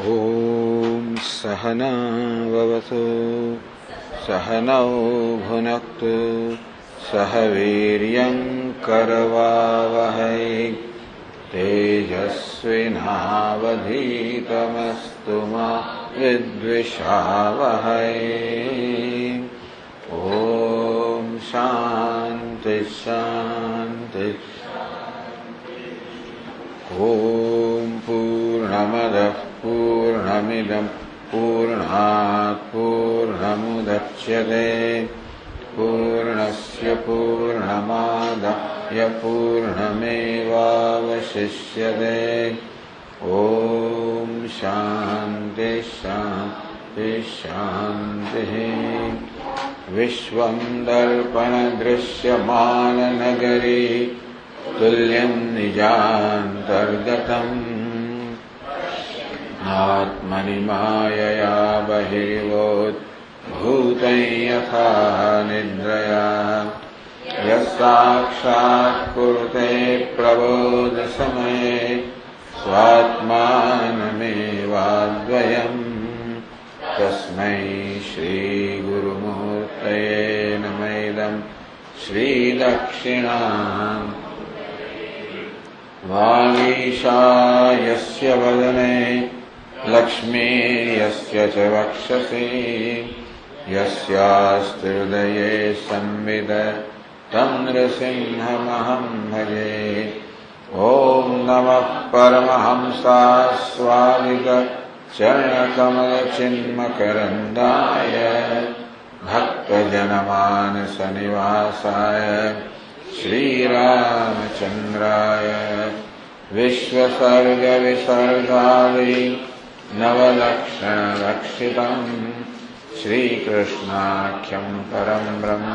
ॐ सहनाववतु सहनौ भुनक्तु सह वीर्यं करवावहै तेजस्विनावधीतमस्तु मा विद्विषावहै। ॐ शान्ति शान्ति। ॐ पूर्णमदः पूर्णमिदं पूर्णात् पूर्णमुदच्यते पूर्णस्य पूर्णमादाय पूर्णमेवावशिष्यते। ॐ शान्ति शान्ति शान्तिः। विश्वं दर्पणदृश्यमाननगरी तुल्यं निजान्तर्गतम् आत्मनि मायया बहिर्वोद्भूतं यथा निद्रया यस्साक्षात् कुरुते प्रबोधसमये स्वात्मानमेवाद्वयम् तस्मै श्रीगुरुमूर्तये नमः। इदं श्रीदक्षिणाम् वागीशायस्य वदने लक्ष्मीर्यस्य च वक्षसि यस्यास्ति हृदये संविद तं नृसिंहमहं भजे। ॐ नमः परमहंसास्वादिक चरणकमलचिन्मकरन्दाय भक्तजनमानसनिवासाय श्रीरामचन्द्राय विश्वसर्गविसर्गादि नवलक्षणरक्षितं श्रीकृष्णाख्यं परं ब्रह्म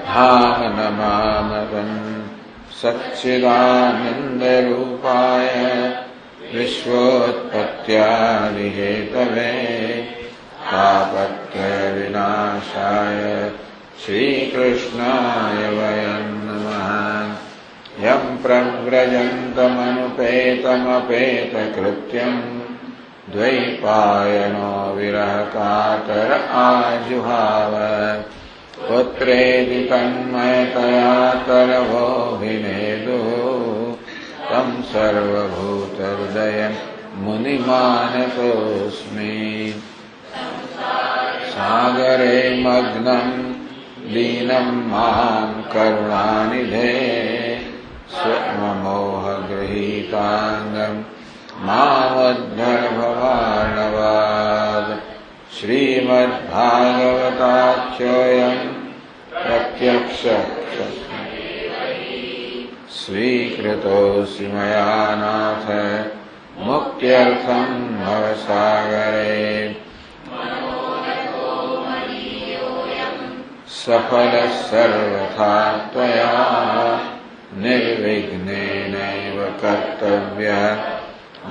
धाम नमामहं सच्चिदानन्दरूपाय विश्वोत्पत्त्यादिहेतवे तापत्रयविनाशाय श्रीकृष्णाय वयं नमः। यं प्रव्रजन्तमनुपेतमपेतकृत्यं द्वैपायनो विरहकातर आजुहाव पुत्रेति तन्मयतया तरवोऽभिनेदुः तं सर्वभूतहृदयं मुनिमानतोऽस्मि। सागरे मग्नं दीनं मां करुणानिधे स्वमोहगृहीताङ्गं मामुद्धर भवार्णवात्। श्रीमद्भागवताख्योऽयं प्रत्यक्षः स्वीकृतोऽसि मया नाथ मुक्त्यर्थं भवसागरे। सफलः सर्वथा त्वया निर्विघ्नेनैव कर्तव्यः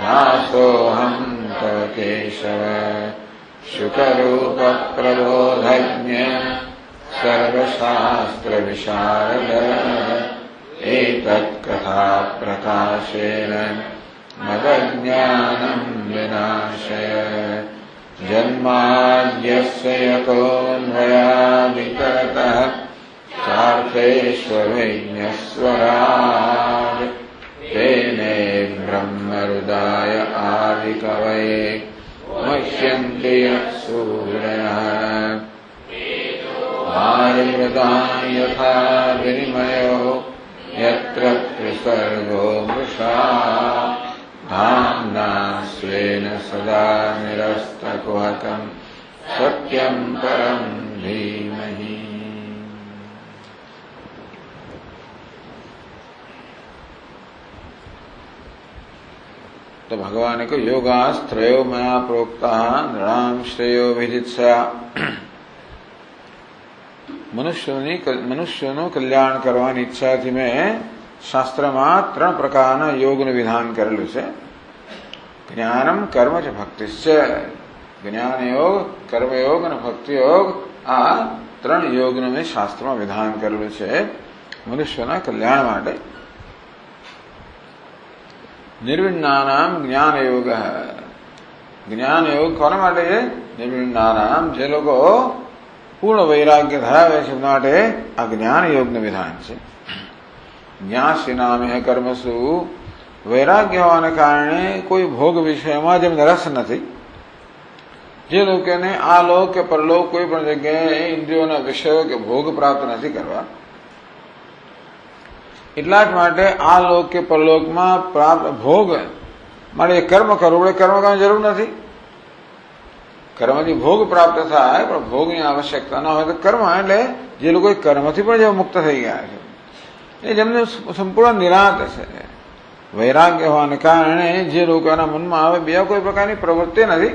दासोऽहं तव केशव। शुकरूपप्रबोधज्ञ सर्वशास्त्रविशारद एतत्कथाप्रकाशेन मदज्ञानं विनाशय। जन्माद्यस्य यतोऽन्वयादितरतः सार्थेष्वभिज्ञस्वराट् तेने ब्रह्महृदाय आदिकवये मुह्यन्ति यः सूरयः। वायुमृदां यथा विनिमयो यत्र त्रिसर्गो मृषा धाम्ना स्वेन सदा निरस्तकुहकं सत्यं परं धीमहि। तो भगवान को योगास्त्रयो मया प्रोक्ता नृणां श्रेयो विदित्सा મનુષ્યનું કલ્યાણ કરવાની ઈચ્છાથી મેં શાસ્ત્રમાં 3 પ્રકારના યોગનું વિધાન કરેલું છે. જ્ઞાનમ કર્મ ચ ભક્તિશ્ચ. જ્ઞાન યોગ, કર્મયોગ અને ભક્તિ યોગ, આ 3 યોગનું મેં શાસ્ત્રમાં વિધાન કરેલું છે મનુષ્યના કલ્યાણ માટે. નિર્વિણ્ણાનામ જ્ઞાન યોગ. જ્ઞાન યોગ કોના માટે છે? નિર્વિણ્ણાનામ, જે લોકો પૂર્ણ વૈરાગ્ય ધરાવે છે એમના માટે આ જ્ઞાન યોગનું વિધાન છે. જ્ઞાસી નામે કર્મસુ, વૈરાગ્ય હોવાને કારણે કોઈ ભોગ વિષયમાં જેમને રસ નથી, જે લોકોને આ લોક કે પરલોક કોઈ પણ જગ્યાએ ઇન્દ્રિયોના વિષયો કે ભોગ પ્રાપ્ત નથી કરવા, એટલા જ માટે આ લોક કે પરલોકમાં પ્રાપ્ત ભોગ માટે કર્મ કરવું પડે. કર્મ કરવાની જરૂર નથી. કર્મથી ભોગ પ્રાપ્ત થાય પણ ભોગની આવશ્યકતા ન હોય તો કર્મ, એટલે જે લોકો કર્મથી પણ જેવા મુક્ત થઈ ગયા છે એ જેમને સંપૂર્ણ નિરાંત છે. વૈરાગ્ય હોવાને કારણે જે લોકોના મનમાં આવે બીજા કોઈ પ્રકારની પ્રવૃત્તિ નથી,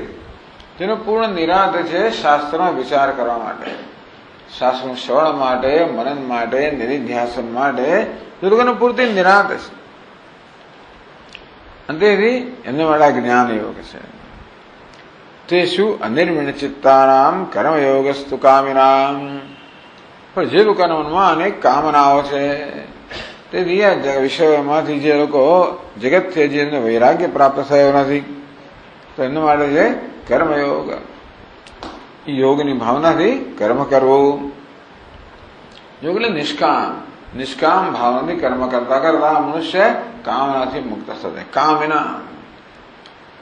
તેનો પૂર્ણ નિરાંત છે શાસ્ત્રનો વિચાર કરવા માટે, શાસ્ત્રનું શ્રવણ માટે, મનન માટે, નિધિધ્યાસન માટે જે લોકોને પૂરતી નિરાંત છે. અને તેથી એમને માટે જ્ઞાન યોગ છે. તે શું? અનિર્વિણ ચિત્તાનામ કર્મયોગસ્તુ કામિનામ. પણ જે લોકોના મનમાં અનેક કામનાઓ છે, તેથી આ વિષયોમાંથી જે લોકો જગતથી જેમને વૈરાગ્ય પ્રાપ્ત થયો નથી, તો એમના માટે છે કર્મયોગ. યોગની ભાવનાથી કર્મ કરવું. યોગ એટલે નિષ્કામ. નિષ્કામ ભાવનાથી કર્મ કરતા કરતા મનુષ્ય કામનાથી મુક્ત થશે. કામના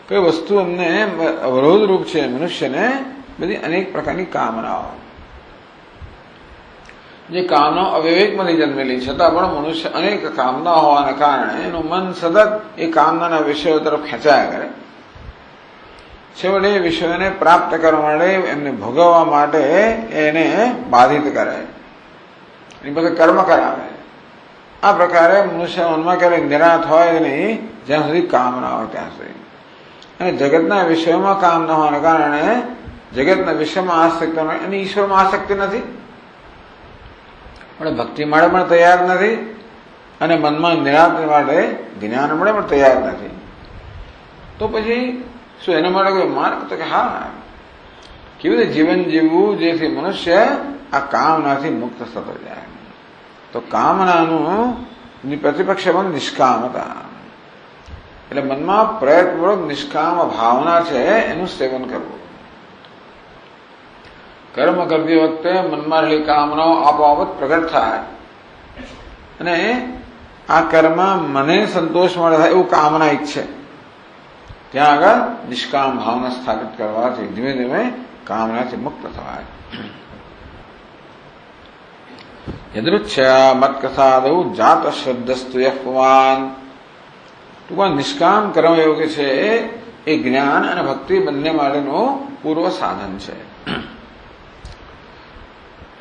કઈ વસ્તુ અમને અવરોધ રૂપ છે મનુષ્યને? બધી અનેક પ્રકારની કામનાઓ, જે કામનાઓ અવિવેકમાંથી જન્મેલી છતાં પણ મનુષ્ય અનેક કામના હોવાના કારણે એનું મન સતત એ કામનાના વિષયો તરફ ખેંચાયા કરે. છેવટે એ વિષયોને પ્રાપ્ત કરવા માટે, એમને ભોગવવા માટે એને બાધિત કરે, એની પાસે કર્મ કરાવે. આ પ્રકારે મનુષ્ય મનમાં ક્યારેક નિરાંત હોય નહીં જ્યાં સુધી કામના હોય ત્યાં સુધી. અને જગતના વિષયોમાં કામ ન હોવાના કારણે જગતના વિષયમાં આસક્તિ હોય, અને ઈશ્વરમાં આસક્તિ નથી, પણ ભક્તિ માટે પણ તૈયાર નથી, અને મનમાં નિરાંત માટે જ્ઞાન માટે પણ તૈયાર નથી. તો પછી શું એના માટે કોઈ માર્ગ? તો કે હા, કેવી રીતે જીવન જીવવું જેથી મનુષ્ય આ કામનાથી મુક્ત થતો જાય. તો કામનાનું પ્રતિપક્ષ પણ નિષ્કામતા, એટલે મનમાં પ્રયત્નપૂર્વક નિષ્કામ ભાવના છે એનું સેવન કરવું. કર્મ કરતી વખતે મનમાં રહેલી કામનાઓ આપોઆપ પ્રગટ થાય, અને આ કર્મ મને સંતોષ મળે થાય એવું કામના ઈચ્છે. ત્યાં આગળ નિષ્કામ ભાવના સ્થાપિત કરવાથી ધીમે ધીમે કામનાથી મુક્ત થવાય. યદૃચ્છયા મત્કથાદૌ જાત શ્રદ્ધસ્તુ યહ્વાન. ટૂંકમાં નિષ્કામ કર્મયોગ છે એ જ્ઞાન અને ભક્તિ બંને માટેનું પૂર્વ સાધન છે.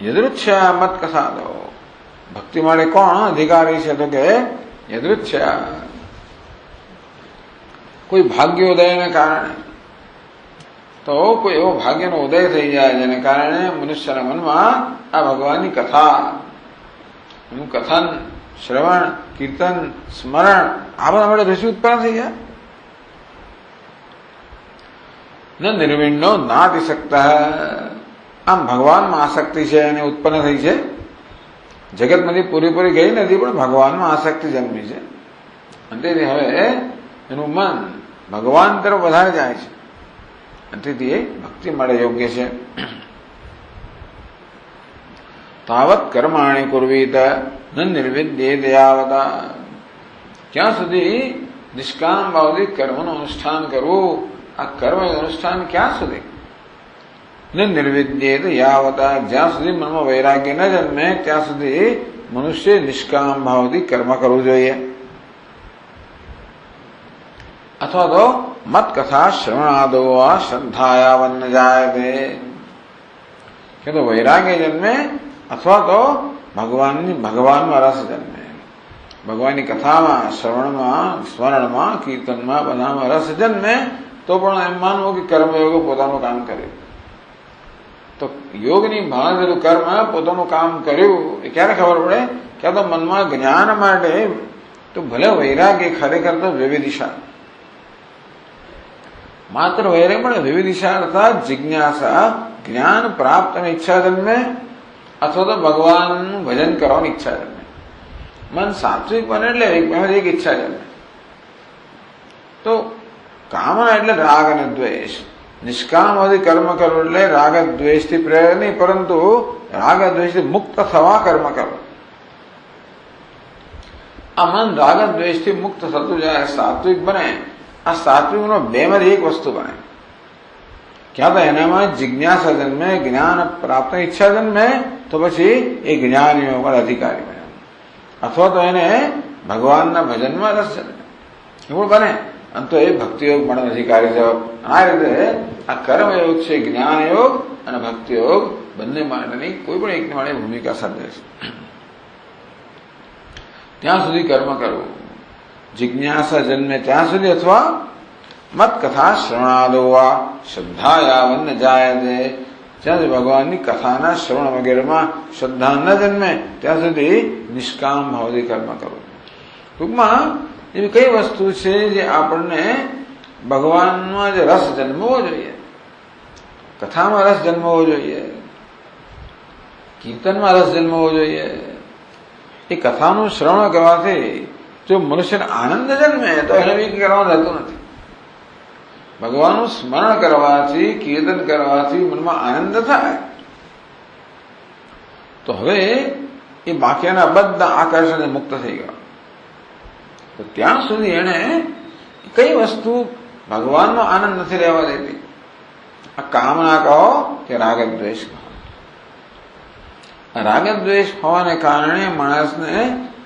યદૃચ્છયા મત્કથાદૌ, ભક્તિ માટે કોણ અધિકારી છે? તો કે યદૃચ્છયા, કોઈ ભાગ્યોદયને કારણે, તો કોઈ એવો ભાગ્યનો ઉદય થઈ જાય જેને કારણે મનુષ્યના મનમાં આ ભગવાનની કથા, એનું કથન, શ્રવણ, કીર્તન, સ્મરણ આ બધા માટે રુચિ ઉત્પન્ન થઈ જાય. ન નિર્વિણ્ણો નાતિશક્તઃ, આમ ભગવાનમાં આસક્તિ છે એને ઉત્પન્ન થઈ છે. જગતમાંથી પૂરેપૂરી ગઈ નથી, પણ ભગવાનમાં આસક્તિ જન્મી છે. અને તેથી હવે એનું મન ભગવાન તરફ વધારે જાય છે, અને તેથી એ ભક્તિ માટે યોગ્ય છે. તાવત કર્માણી કુર્વીત ન નિર્વિદ્યેત યાવતા, ક્યાં સુધી નિષ્કામ ભાવથી કર્મનું અનુષ્ઠાન કરવું? આ કર્મ અનુષ્ઠાન ક્યાં સુધી? ન નિર્વિદ્યેત યાવતા, જ્યાં સુધી મનમાં વૈરાગ્ય ન જન્મે ત્યાં સુધી મનુષ્ય નિષ્કામ ભાવથી કર્મ કરવું જોઈએ. અથવા તો મત કથા શ્રવણાદો શ્રદ્ધાયાવન્ન જાયતે, કે તો વૈરાગ્ય જન્મે અથવા તો ભગવાનમાં રસ જન્મે. ભગવાનની કથામાં, શ્રવણમાં, સ્મરણમાં, કીર્તનમાં બધામાં રસ જન્મે તો પણ એમ માનવું કે કર્મયોગ પોતાનું કામ કર્યું. તો યોગની ભાવનાનું કર્મ પોતાનું કામ કર્યું એ ક્યારે ખબર પડે? ક્યાં તો મનમાં જ્ઞાન માટે તો ભલે વૈરાગ્ય ખરેખર તો વિવિધિશા, માત્ર વૈરાગ્ય પણ વિવિધિશા અર્થાત જિજ્ઞાસા, જ્ઞાન પ્રાપ્ત અને ઈચ્છા જન્મે, અથવા તો ભગવાનનું ભજન કરવાની ઈચ્છા જન્મે. મન સાત્વિક બને એટલે એક ઈચ્છા જન્મે. તો કામના એટલે રાગ અને દ્વેષ. નિષ્કામવાદી કર્મ કરવું એટલે રાગ દ્વેષથી પ્રેરે નહીં, પરંતુ રાગ દ્વેષથી મુક્ત થવા કર્મ કરવું. આ મન રાગ દ્વેષથી મુક્ત થતું જાય, સાત્વિક બને. આ સાત્વિકનો બેમાંથી એક વસ્તુ બને. ક્યાં તો એનામાં જિજ્ઞાસા જન્મે, જ્ઞાન પ્રાપ્ત ઈચ્છા જન્મે, તો પછી એ જ્ઞાનીઓ પર અધિકારી બને, અથવા તો એને ભગવાનના ભજનમાં રસ જન્મે, એવું બને. અને તો એ ભક્તિયોગ પણ અધિકારી થયો. આ રીતે આ કર્મયોગ છે, જ્ઞાન યોગ અને ભક્તિયોગ બંને માટેની કોઈ પણ એકની માટે ભૂમિકા સર્જે છે. ત્યાં સુધી કર્મ કરવું, જિજ્ઞાસા જન્મે ત્યાં સુધી, અથવા મત કથા શ્રવણાદોવા શ્રદ્ધાયાવન જાયતે, જ્યાં સુધી ભગવાનની કથાના શ્રવણ વગેરેમાં શ્રદ્ધા ન જન્મે ત્યાં સુધી નિષ્કામ ભાવથી કર્મ કરવું. ટૂંકમાં એવી કઈ વસ્તુ છે જે આપણને ભગવાનમાં જે રસ જન્મવો જોઈએ, કથામાં રસ જન્મવો જોઈએ, કીર્તનમાં રસ જન્મવો જોઈએ. એ કથાનું શ્રવણ કરવાથી જો મનુષ્યને આનંદ જન્મે તો એને બી કરવાનું રહેતું નથી. ભગવાનનું સ્મરણ કરવાથી, કીર્તન કરવાથી મનમાં આનંદ થાય, તો હવે એ બાકીના બધા આકર્ષણ મુક્ત થઈ ગયા. તો ત્યાં સુધી એને કઈ વસ્તુ ભગવાનનો આનંદ નથી રહેવા દેતી. આ કામના કહો કે રાગદ્વેષ કહો. રાગદ્વેષ હોવાને કારણે માણસને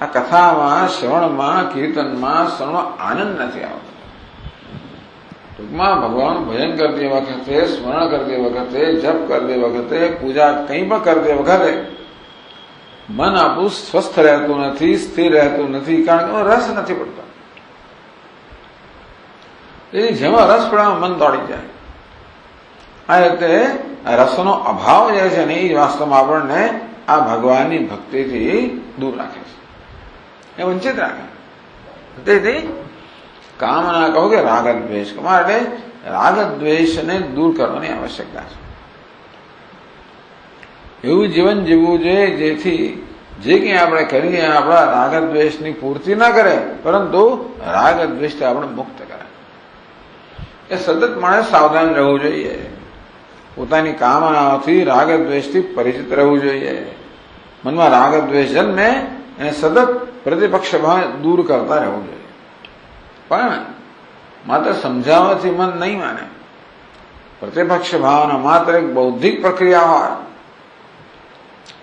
આ કથામાં, શ્રવણમાં, કીર્તનમાં, શ્રવણમાં આનંદ નથી આવતો. ટૂંકમાં ભગવાનનું ભજન કરતી વખતે, સ્મરણ કરતી વખતે, જપ કરતી વખતે, પૂજા કંઈ પણ કરતી વખતે મન આપણું સ્વસ્થ રહેતું નથી, સ્થિર રહેતું નથી, કારણ કે રસ નથી પડતો. તેથી જેમાં રસ પડે મન દોડી જાય. આ રીતે રસનો અભાવ જે છે ને એ વાસ્તવમાં આપણને આ ભગવાનની ભક્તિથી દૂર રાખે છે, એ વંચિત રાખે. તેથી કામના કહો કે રાગદ્વેષ, માટે રાગદ્વેષને દૂર કરવાની આવશ્યકતા છે. એવું જીવન જીવવું જોઈએ જેથી જે કંઈ આપણે કરીએ આપણા રાગદ્વેષની પૂર્તિ ના કરે, પરંતુ રાગદ્વેષથી આપણે મુક્ત કરે. એ સતત માણસ સાવધાન રહેવું જોઈએ. પોતાની કામનાઓથી રાગદ્વેષથી પરિચિત રહેવું જોઈએ. મનમાં રાગદ્વેષ જન્મે એને સતત પ્રતિપક્ષ ભાવ દૂર કરતા રહેવું જોઈએ. પણ માત્ર સમજાવવાથી મન નહીં માને. પ્રતિપક્ષ ભાવના માત્ર એક બૌદ્ધિક પ્રક્રિયા હોય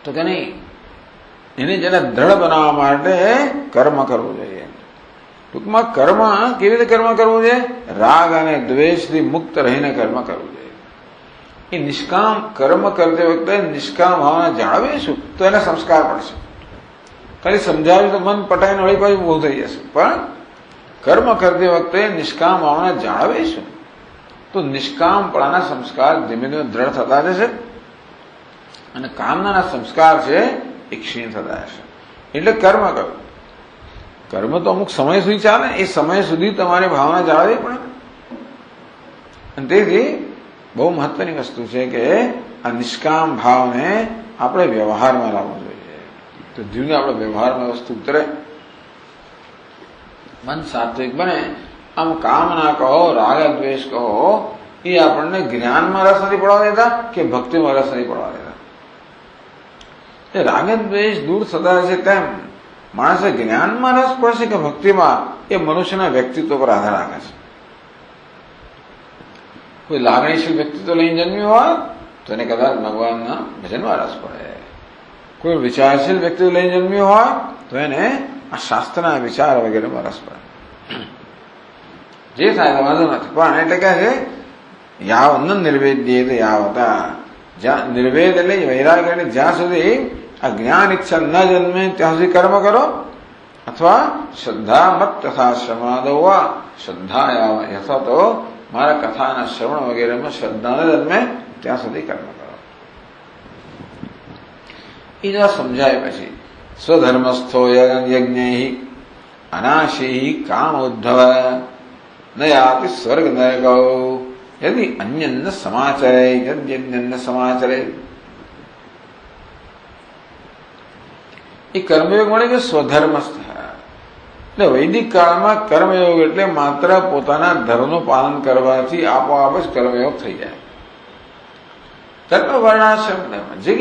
તો કે નહીં, એને જેને દ્રઢ બનાવવા માટે કર્મ કરવું જોઈએ. ટૂંકમાં કર્મ કેવી રીતે કર્મ કરવું છે? રાગ અને દ્વેષથી મુક્ત રહીને કર્મ કરવું જોઈએ. એ નિષ્કામ કર્મ કરતી વખતે નિષ્કામ ભાવના જાળવીશું તો એને સંસ્કાર પડશે. ખાલી સમજાવ્યું તો મન પટાઈને વળી પાછું બહુ થઈ જશે. પણ કર્મ કરતી વખતે નિષ્કામ ભાવના જાળવીશું તો નિષ્કામપણાના સંસ્કાર ધીમે ધીમે દ્રઢ થતા જશે અને કામનાના સંસ્કાર છે એ ક્ષીણ થતા હશે. એટલે કર્મ કરવું. કર્મ તો અમુક સમય સુધી ચાલે, એ સમય સુધી તમારે ભાવના જાળવવી પડે. અને તેથી બહુ મહત્વની વસ્તુ છે કે આ નિષ્કામ ભાવને આપણે વ્યવહારમાં લાવવો જોઈએ. તો જીવને આપણે વ્યવહારમાં વસ્તુ ઉતરે, મન સાત્વિક બને. આમ કામના કહો, રાગ દ્વેષ કહો, એ આપણને જ્ઞાનમાં રસ નથી પડવા દેતા કે ભક્તિમાં રસ નથી પડવા દેતા. એ રાગ દ્વેષ દૂર થતા છે તેમ માણસે જ્ઞાનમાં રસ પડશે કે ભક્તિમાં, એ મનુષ્યના વ્યક્તિત્વ પર આધાર રાખે છે. કોઈ લાગણીશીલ વ્યક્તિત્વ લઈને જન્મ્યું હોય તો એને કદાચ ભગવાનના ભજનમાં રસ પડે. કોઈ વિચારશીલ વ્યક્તિત્વ લઈને જન્મ્યું હોય તો એને આ શાસ્ત્રના વિચાર વગેરેમાં રસ પડે. જે થાય વાંધો નથી, પણ એટલે કહે છે યાવ ન નિર્વેદ્ય યાવતા, જ્યાં નિર્વેદ એટલે વૈરાગ્ય, એટલે જ્યાં સુધી આ જ્ઞાન ઈચ્છા ન જન્મે ત્યાં સુધી કર્મ કરો, અથવા શ્રદ્ધા મત તથા શ્રવણાદોવા શ્રદ્ધા અથવા તો મારા કથાના શ્રવણ વગેરેમાં શ્રદ્ધા ન જન્મે ત્યાં સુધી કર્મ કરો. એ જો સમજાય પછી સ્વધર્મસ્થો યજ્ઞ અનાશી કામ ઉદ્ધવ ન યાતિ સ્વર્ગ નરગો યદિ અન્યન્ન સમાચરે યદ્યન્યન્ન સમાચરે. એ કર્મયોગ મળે કે સ્વધર્મસ્થ, એટલે વૈદિક કાળમાં કર્મયોગ એટલે માત્ર પોતાના ધર્મનું પાલન કરવાથી આપોઆપ જ કર્મયોગ થઈ જાય. કર્મ વર્ણાશ્રમ જે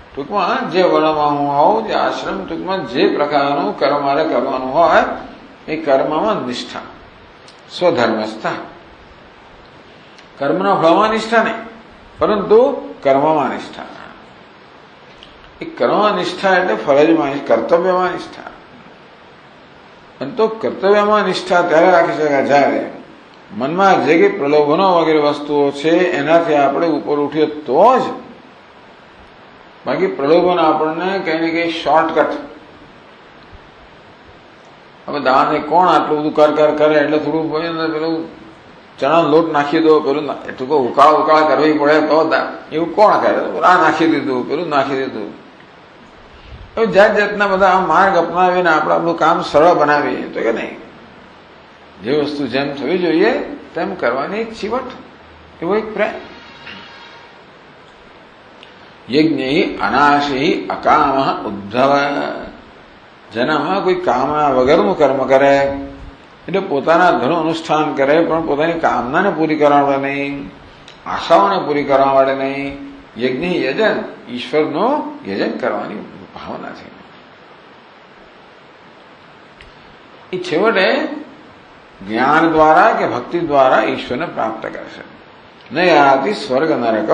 ટૂંકમાં જે વર્ણમાં હું હોઉં, જે આશ્રમ, ટૂંકમાં જે પ્રકારનું કર્મ મારે કરવાનું હોય એ કર્મમાં નિષ્ઠા, સ્વધર્મસ્થા. કર્મના ફળમાં નિષ્ઠા નહીં, પરંતુ કર્મમાં નિષ્ઠા. એ કર્મમાં નિષ્ઠા એટલે ફરજમાં, કર્તવ્યમાં નિષ્ઠા. પરંતુ કર્તવ્યમાં નિષ્ઠા ત્યારે રાખી શકાય જ્યારે મનમાં જે કંઈ પ્રલોભનો વગેરે વસ્તુઓ છે એનાથી આપણે ઉપર ઉઠીએ તો જ. બાકી પ્રલોભન આપણને કંઈ ને કંઈ શોર્ટકટ, હવે દાને કોણ આટલું બધું કર કરે એટલે થોડું પેલું ચણાનો લોટ નાખી દો, પેલું એટલું ઉકાળા કરવી પડે તો એવું કોણ કરે? આ નાખી દીધું, પેલું નાખી દીધું. હવે જાત જાતના બધા માર્ગ અપનાવીને આપણે આપણું કામ સરળ બનાવીએ તો કે નહીં. જે વસ્તુ જેમ થવી જોઈએ તેમ કરવાની એક ચીવટ, એવો એક પ્રેમ. યજ્ઞ અનાશી અકામ ઉદ્ધવ. જેનામાં કોઈ કામના વગરનું કર્મ કરે એટલે પોતાના ધર્મ અનુષ્ઠાન કરે પણ પોતાની કામનાને પૂરી કરવા માટે નહીં, આશાઓને પૂરી કરવા માટે નહીં. યજ્ઞ યજન, ઈશ્વરનું યજન કરવાની ભાવના છે. એ છેવટે જ્ઞાન દ્વારા કે ભક્તિ દ્વારા ઈશ્વરને પ્રાપ્ત કરશે. ન યાતિ સ્વર્ગ નરક.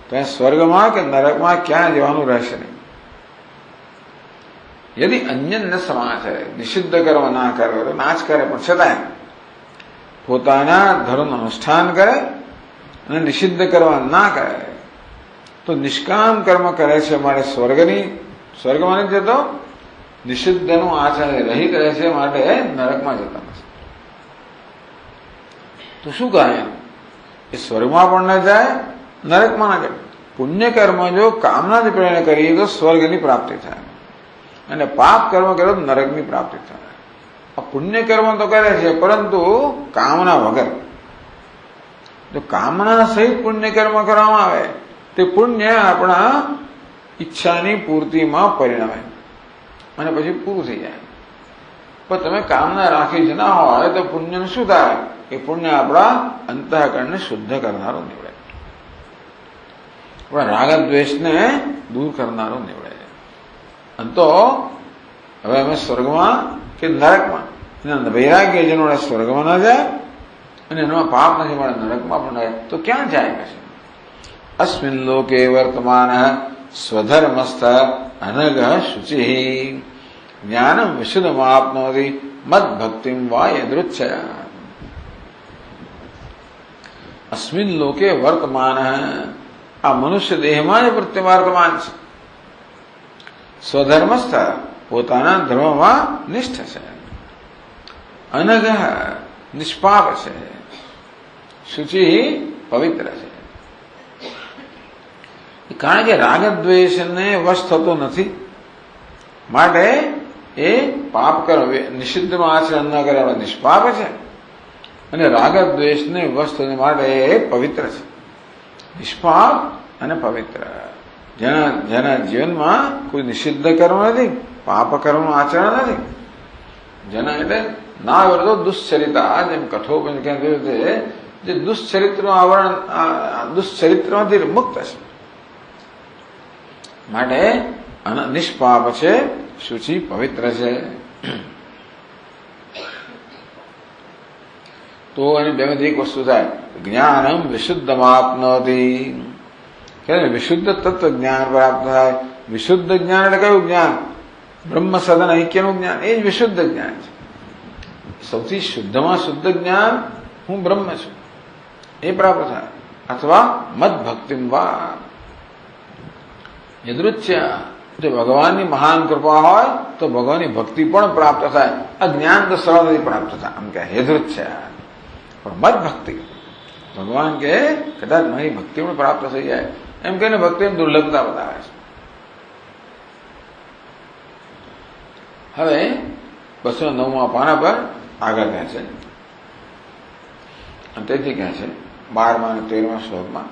તો સ્વર્ગમાં કે નરકમાં ક્યાં જવાનું રહેશે નહીં. યદિ અન્યન ન સમાચરે, નિષિદ્ધ કર્મ ના કરે તો ના જ કરે, પણ છતાંય પોતાના ધર્મનું અનુષ્ઠાન કરે અને નિષિદ્ધ કર્મ ના કરે તો નિષ્કામ કર્મ કરે છે માટે સ્વર્ગમાં નથી જતો, નિષિદ્ધનું આચરણ રહિત રહે છે માટે નરકમાં જતા નથી. તો શું કહે? એ સ્વર્ગમાં પણ ન જાય, નરકમાં ના જાય. પુણ્ય કર્મ જો કામનાથી પ્રેરણા કરીએ તો સ્વર્ગની પ્રાપ્તિ થાય અને પાપ કર્મ કરે તો નરકની પ્રાપ્તિ થાય. આ પુણ્ય કર્મ તો કરે છે પરંતુ કામના વગર. જો કામના સહિત પુણ્ય કર્મ કરવામાં આવે તે પુણ્ય આપણા ઈચ્છાની પૂર્તિમાં પરિણમે અને પછી પૂરું થઈ જાય. પણ તમે કામના રાખી જ ના હોય તો પુણ્યનું શું થાય? એ પુણ્ય આપણા અંતઃકરણને શુદ્ધ કરનારો નીવડે, આપણા રાગ દ્વેષને દૂર કરનારો નીવડે. તો હવે અમે સ્વર્ગમાં કે નરકમાં, એના વૈરાગ્ય જેનો સ્વર્ગમાં ના જાય અને એનો પાપ નથી મળે નરકમાં પણ જાય તો ક્યાં જાય? કશે અસ્મિન લોકે વર્તમાન સ્વધર્મસ્થ અનગ શુચિ જ્ઞાનમ વિશુદ્ધમાપ્નોતિ મદ ભક્તિમ વા યદૃચ્છયા. અસ્મિન લોકે વર્તમાન, આ મનુષ્ય દેહમાં જ વર્તમાન છે. સ્વધર્મસ્થ, પોતાના ધર્મમાં નિષ્ઠ છે. અનઘ, નિષ્પાપ છે. શુચિ, પવિત્ર છે. કારણ કે રાગદ્વેષને વશ થતો નથી માટે એ પાપ કર્મ નિષિદ્ધમાં આચરણ ન કરે નિષ્પાપ છે અને રાગદ્વેષને વશ થવા માટે એ પવિત્ર છે. નિષ્પાપ અને પવિત્ર. જેના જીવનમાં કોઈ નિષિદ્ધ કર્મ નથી, પાપ કર્મનું આચરણ નથી, જેના એટલે ના આવડતો દુશ્ચરિતા, જેમ કઠોપનિષદ કહ્યું છે, જે દુશ્ચરિત્રનું આવરણ, દુશ્ચરિત્રમાંથી મુક્ત છે માટે નિષ્પાપ છે, શુચિ, પવિત્ર છે. તો એની બેમાંથી એક વસ્તુ થાય, જ્ઞાનમ વિશુદ્ધમાપ્નોતિ. કે વિશુદ્ધ તત્વ જ્ઞાન પ્રાપ્ત થાય. વિશુદ્ધ જ્ઞાન એટલે કયું જ્ઞાન? બ્રહ્મ સદન ઐક્યનું જ્ઞાન, એ જ વિશુદ્ધ જ્ઞાન છે. સૌથી શુદ્ધમાં શુદ્ધ જ્ઞાન હું બ્રહ્મ છું એ પ્રાપ્ત થાય. અથવા મદ ભક્તિમ વા યદૃચ્છ્ય. જો ભગવાનની મહાન કૃપા હોય તો ભગવાનની ભક્તિ પણ પ્રાપ્ત થાય. આ જ્ઞાન તો સરળ નથી પ્રાપ્ત થાય, આમ કે યદૃચ્છ્ય. પણ મદ ભક્તિ, ભગવાન કે કદાચ મારી ભક્તિ પણ પ્રાપ્ત થઈ જાય એમ કહીને ભક્તિની દુર્લભતા બતાવે છે. હવે 209મા પાના પર આગળ કહે છે, અને તેથી કહે છે 12મા અને 13મા શ્લોકમાં.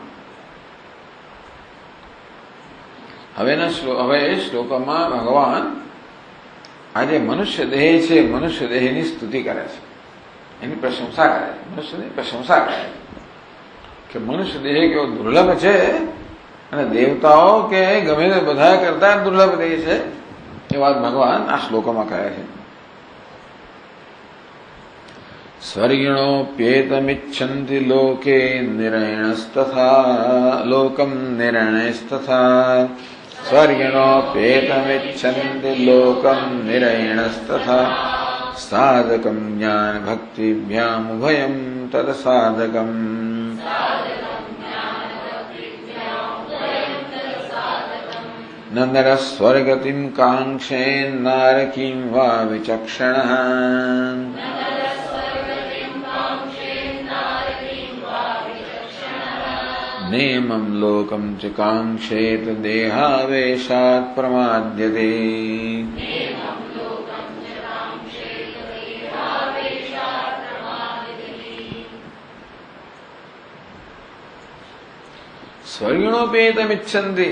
હવે શ્લોકમાં ભગવાન આ જે મનુષ્ય દેહ છે મનુષ્ય દેહની સ્તુતિ કરે છે, એની પ્રશંસા કરે છે, મનુષ્યની પ્રશંસા કરે છે કે મનુષ્ય દેહ કેવો દુર્લભ છે અને દેવતાઓ કે ગમે તે બધા કરતા દુર્લભ દેહ છે, એ વાત ભગવાન આ શ્લોકોમાં કહે છે. સ્વર્ગિણોપ્યેતમિચ્છન્તિ લોકે નિરયણસ્તથા લોકમ નિરણયસ્તથા સ્વર્ગિણોપ્યેતમિચ્છન્તિ લોકમ નિરયણસ્તથા સાધકમ જ્ઞાન ભક્તિભ્યામુભયમ તદ સાધકમ. ન નર સ્વર્ગતિમ કાંક્ષે નારકીમ વા વિચક્ષણઃ નેમં લોકમ ચ કાંક્ષેત દેહાવેશાત પ્રમાદ્યતે. સ્વર્ગિણોપેતમિચ્છન્તિ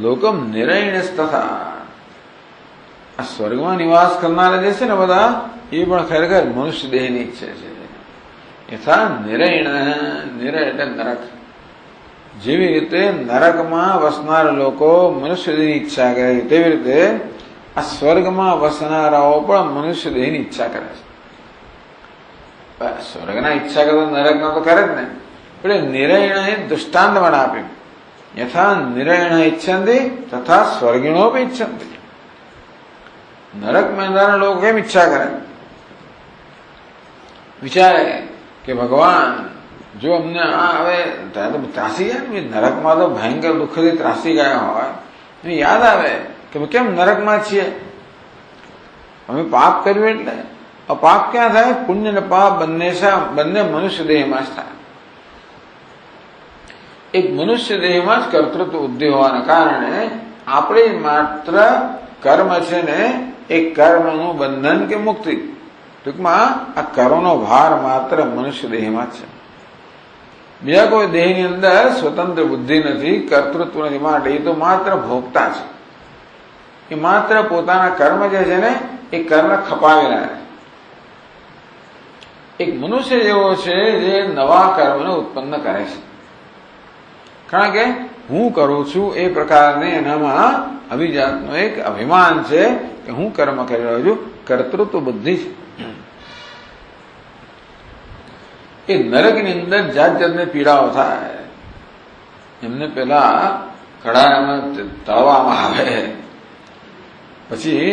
લોકમ નિરયણસ્તથા. આ સ્વર્ગમાં નિવાસ કરનારા જે છે ને બધા, એ પણ ખરેખર મનુષ્ય દેહની ઈચ્છે છે. યથા નિરયણ, નિરય એટલે નરક. જેવી રીતે નરકમાં વસનાર લોકો મનુષ્ય દેહની ઈચ્છા કરે તેવી રીતે આ સ્વર્ગમાં વસનારાઓ પણ મનુષ્ય દેહની ઈચ્છા કરે છે. સ્વર્ગના ઈચ્છા કરતા નરકના તો કરે જ ને, એટલે નિરયણ એ દૃષ્ટાંત પણ આપ્યું. યથા નિરયણ ઈચ્છંતિ તથા સ્વર્ગિણોપી ઈચ્છંતિ. નરક મેંદાના લોકો કેમ ઈચ્છા કરે? વિચારે કે ભગવાન જો અમને આ હવે ત્યાં તો ત્રાસી ગયા ને, નરકમાં તો ભયંકર દુઃખથી ત્રાસી ગયા હોય, યાદ આવે કે કેમ નરકમાં છીએ, અમે પાપ કર્યું એટલે. પાપ ક્યાં થાય? પુણ્ય ને પાપ બંને મનુષ્ય દેહમાં જ થાય. એક મનુષ્ય દેહમાં જ કર્તૃત્વ બુદ્ધિ હોવાના કારણે આપણે માત્ર કર્મ છે ને એ કર્મનું બંધન કે મુક્તિ, ટૂંકમાં આ કર્મનો ભાર માત્ર મનુષ્ય દેહમાં જ છે. બીજા કોઈ દેહની અંદર સ્વતંત્ર બુદ્ધિ નથી, કર્તૃત્વ નથી, માટે એ તો માત્ર ભોગતા છે. એ માત્ર પોતાના કર્મ જે છે ને એ કર્મ ખપાવેલા છે. એક મનુષ્ય જેવો છે જે નવા કર્મને ઉત્પન્ન કરે છે, કારણ કે હું કરું છું એ પ્રકારને એનામાં અભિજાતનો એક અભિમાન છે કે હું કર્મ કરી રહ્યો છું, કર્તૃત્વ બુદ્ધિ છે. એ નરકની અંદર જાત જાતની પીડાઓ થાય. એમને પેલા કડાયામાં તળવામાં આવે, પછી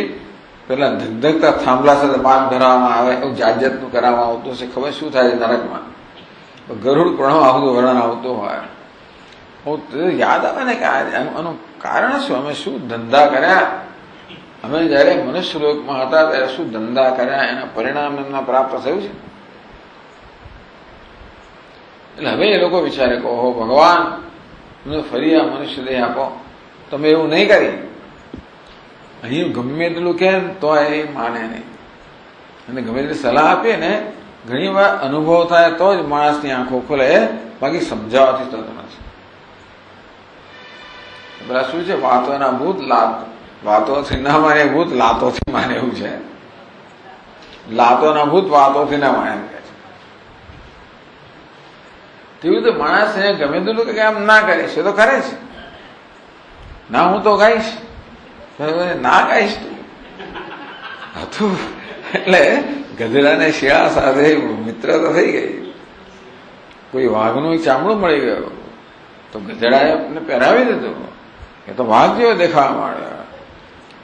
પેલા ધગધગતા થાંભલા સાથે પાક ધરવામાં આવે, એવું જાત જાતનું કરવામાં આવતું હશે. ખબર શું થાય નરકમાં? ગરુડ પણ આવતું વર્ણન આવતું હોય. યાદ આવે ને કે આનું કારણ શું? અમે શું ધંધા કર્યા, અમે જયારે મનુષ્ય લોકમાં હતા ત્યારે શું ધંધા કર્યા, એના પરિણામ એમના પ્રાપ્ત થયું છે. એટલે હવે એ લોકો વિચારે કે ઓહો ભગવાન, તમે ફરી આ મનુષ્ય દેહ આપો. તમે એવું નહીં કરી, અહીં ગમે એટલું કે તો એ માને નહીં, અને ગમે તેટલી સલાહ આપીએ ને ઘણી વાર અનુભવ થાય તો જ માણસની આંખો ખુલે, બાકી સમજાવવાથી થતું નથી. પેલા શું છે, વાતોના ભૂત વાતોથી ના માને, ભૂત લાતોથી માને, એવું છે. લાતોના ભૂત વાતોથી ના માને કે છે. તેવી રીતે માણસ ગમે તેટલું કે આમ ના કરીશ, એ તો કરે છે. ના હું તો ગાઈશ, ના ગાઈશ હતું. એટલે ગધેડાને શિયાળ સાથે મિત્રતા થઈ ગઈ. કોઈ વાઘનું ચામડું મળી ગયું તો ગધેડાએ પહેરાવી દીધું, એ તો વાઘ જેવો દેખાવા માંડ્યો.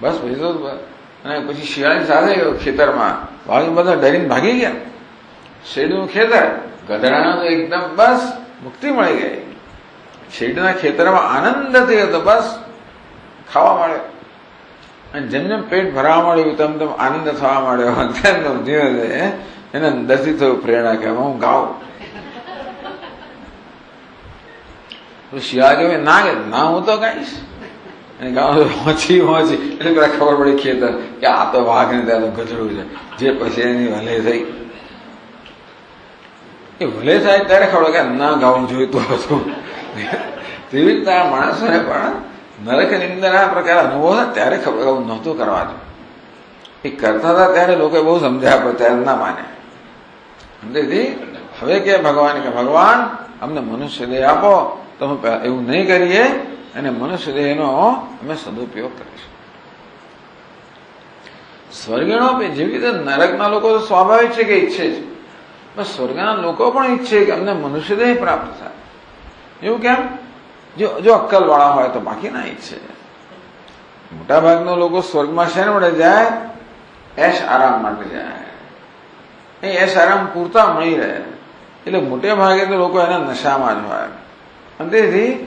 બસ પછી તો, અને પછી શિયાળની સાથે ગયો ખેતરમાં, વાઘ બધા ડરીને ભાગી ગયા. શેરડીનું ખેતર, ગધેડાને તો એકદમ બસ મુક્તિ મળી ગઈ. શેરડીના ખેતરમાં આનંદ થયો હતો, બસ ખાવા માંડ્યો. અને જેમ જેમ પેટ ભરવા માંડ્યું તેમ તેમ આનંદ થવા માંડ્યો. તેમ તેમ ધીમે ધીમે એને અંદરથી થયું પ્રેરણા કે હું ગાઉં. શિયાળ કે ના હું તો ગાઈશ, અને ગાઉં હોંચી એટલે પેલા ખબર પડી ખેતર કે આ તો વાઘ ને ત્યાં તો ગધડું છે. જે પછી એની ભલે થઈ, એ ભલે થાય ત્યારે ખબર કે ના ગાવું જોઈતું હતું. તેવી રીતના માણસોને પણ નરકની અંદર આ પ્રકાર અનુભવ થાય ત્યારે ખબર નહોતું કરવા જોઈએ. એ કરતા હતા ત્યારે લોકો બહુ સમજાયા, પણ ત્યારે ના માને. સમજેથી હવે કે ભગવાન અમને મનુષ્ય દેહ આપો, તો અમે એવું નહીં કરીએ અને મનુષ્ય દેહનો અમે સદુપયોગ કરીશું. સ્વર્ગનો જેવી રીતે નરકના લોકો તો સ્વાભાવિક છે કે ઈચ્છે છે, પણ સ્વર્ગના લોકો પણ ઈચ્છે કે અમને મનુષ્ય દેહ પ્રાપ્ત થાય. એવું કેમ? જો અક્કલ વાળા હોય તો, બાકી ના ઈચ્છે. મોટા ભાગના લોકો સ્વર્ગમાં શેને વડે જાય? એશ આરામ માટે જાય. એ એશ આરામ પૂરતા મળી રહે, એટલે મોટે ભાગે તો લોકો એના નશામાં જ હોય. અને તેથી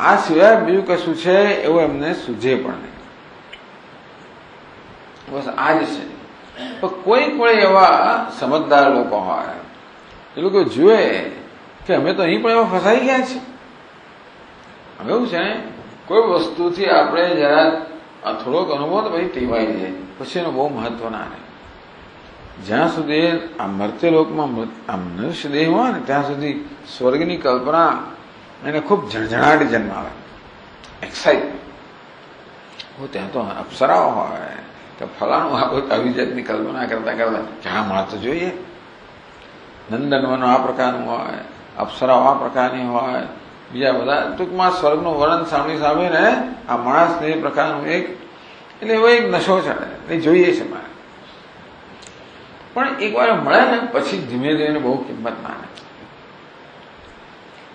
આ સિવાય બીજું કશું છે એવું એમને સૂઝે પણ નહીં. બસ આ જ છે. પણ કોઈ એવા સમજદાર લોકો હોય, એ લોકો જુએ કે અમે તો અહીં પણ એવા ફસાઈ ગયા છીએ. હવે એવું છે ને, કોઈ વસ્તુથી આપણે જરા થોડોક અનુભવ તો પછી ટેવાઈ જાય, પછી એનું બહુ મહત્વ ના રહે. જ્યાં સુધી આ મર્ત્ય લોકમાં આ મનુષ્ય દેહ હોય ને ત્યાં સુધી સ્વર્ગની કલ્પના એને ખૂબ ઝણઝણાટ જન્માવે, એક્સાઇટમેન્ટ. ત્યાં તો અપ્સરાઓ હોય, તો ફલાણું આવી જાતની કલ્પના કરતા કરતા ક્યાં મળતો જોઈએ. નંદનવન આ પ્રકારનું હોય, અપ્સરાઓ આ પ્રકારની હોય, બીજા બધા ટૂંકમાં સ્વર્ગનું વર્ણન સાંભળીને આ માણસને એ પ્રકારનું એટલે એવો એક નશો ચડે, એ જોઈએ છે મારે. પણ એકવાર મળે ને પછી ધીમે ધીમે બહુ કિંમત માને.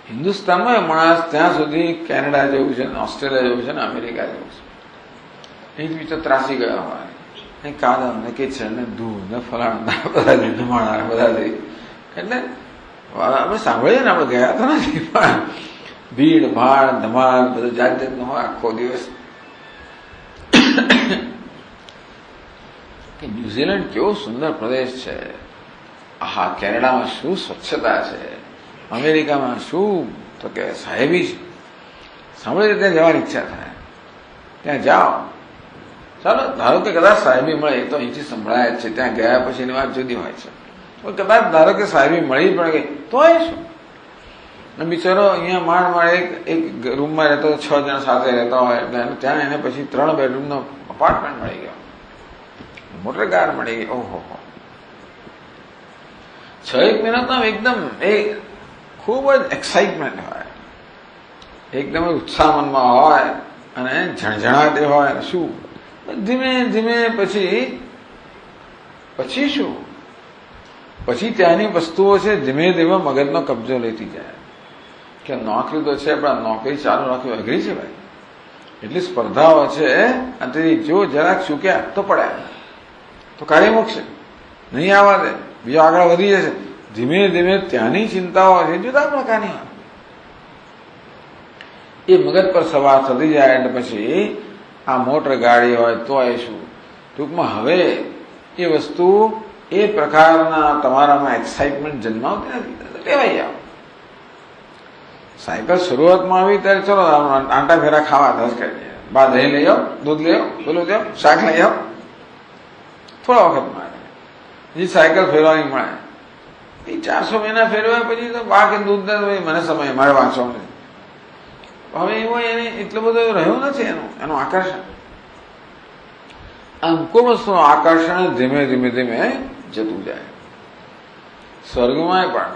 હિન્દુસ્તાનમાં માણસ ત્યાં સુધી કેનેડા જેવું છે ને, ઓસ્ટ્રેલિયા જેવું છે ને, અમેરિકા જેવું છે, અહીં બીજો ત્રાસી ગયો હોય, અહીં કાદવ ને કિચડ ને દૂધ ને ફલાણ બધા ધુમાડા બધા એટલે અમે સાંભળીએ ને, આપણે ગયા તો નથી, પણ ભીડ ભાડ ધમાલ બધું જાત જાતનું હોય આખો દિવસ. કે ન્યુઝીલેન્ડ કેવો સુંદર પ્રદેશ છે, આહા, કેનેડામાં શું સ્વચ્છતા છે, અમેરિકામાં શું તો કે સાહેબી છે. સાંભળીને ત્યાં જવાની ઈચ્છા થાય. ત્યાં જાઓ, ચાલો ધારો કે કદાચ સાહેબી મળે, એ તો અહીંથી સંભળાય જ છે, ત્યાં ગયા પછીની વાત જુદી હોય છે. કદાચ ધારો કે સાહેબી મળી પણ ગઈ તો એ શું? બિચારો અહીંયા માંડ એક રૂમમાં રહેતો, 6 જણ સાથે રહેતા હોય, એટલે ત્યાં એને પછી 3 બેડરૂમનો અપાર્ટમેન્ટ મળી ગયો, મોટર કાર મળી ગઈ. ઓહો, 6 મહિનામાં એકદમ એ ખૂબ જ એક્સાઇટમેન્ટ હોય, એકદમ ઉત્સાહ મનમાં હોય અને ઝણઝણાટ હોય. શું ધીમે ધીમે પછી શું? પછી ત્યાંની વસ્તુઓ છે ધીમે ધીમે મગજનો કબજો લેતી જાય કે નોકરી તો છે, પણ નોકરી ચાલુ રાખવી અઘરી છે ભાઈ. એટલી સ્પર્ધાઓ છે, અને જો જરાક ચૂક્યા તો પડ્યા, તો કાઢી મૂકશે, નહીં આવવા દે, બીજો આગળ વધી જશે. ધીમે ધીમે ત્યાંની ચિંતાઓ છે જુદા પ્રકારની હોય, એ મગજ પર સવાર થતી જાય. એટલે પછી આ મોટર ગાડી હોય તો એ શું, ટૂંકમાં હવે એ વસ્તુ એ પ્રકારના તમારામાં એક્સાઇટમેન્ટ જન્માવતી નથી, લેવાઈ જાઓ. સાયકલ શરૂઆતમાં આવી ત્યારે ચલો આંટા ફેરા ખાવા 10 કરી, બા દહીં લઈ આવો, દૂધ લઈ આવો, પેલું લઈ આવો, શાક લઈ આવો, થોડા વખત મળે. હજી સાયકલ ફેરવાની મળે, એ 400 મહિના ફેરવ્યા પછી તો બા કે દૂધ મને સમય મારે વાંચવાનું. હવે એવો એને એટલો બધો રહ્યો નથી એનું આકર્ષણ. આમ કોઈ વસ્તુનું આકર્ષણ ધીમે ધીમે ધીમે જતું જાય. સ્વર્ગમાં પણ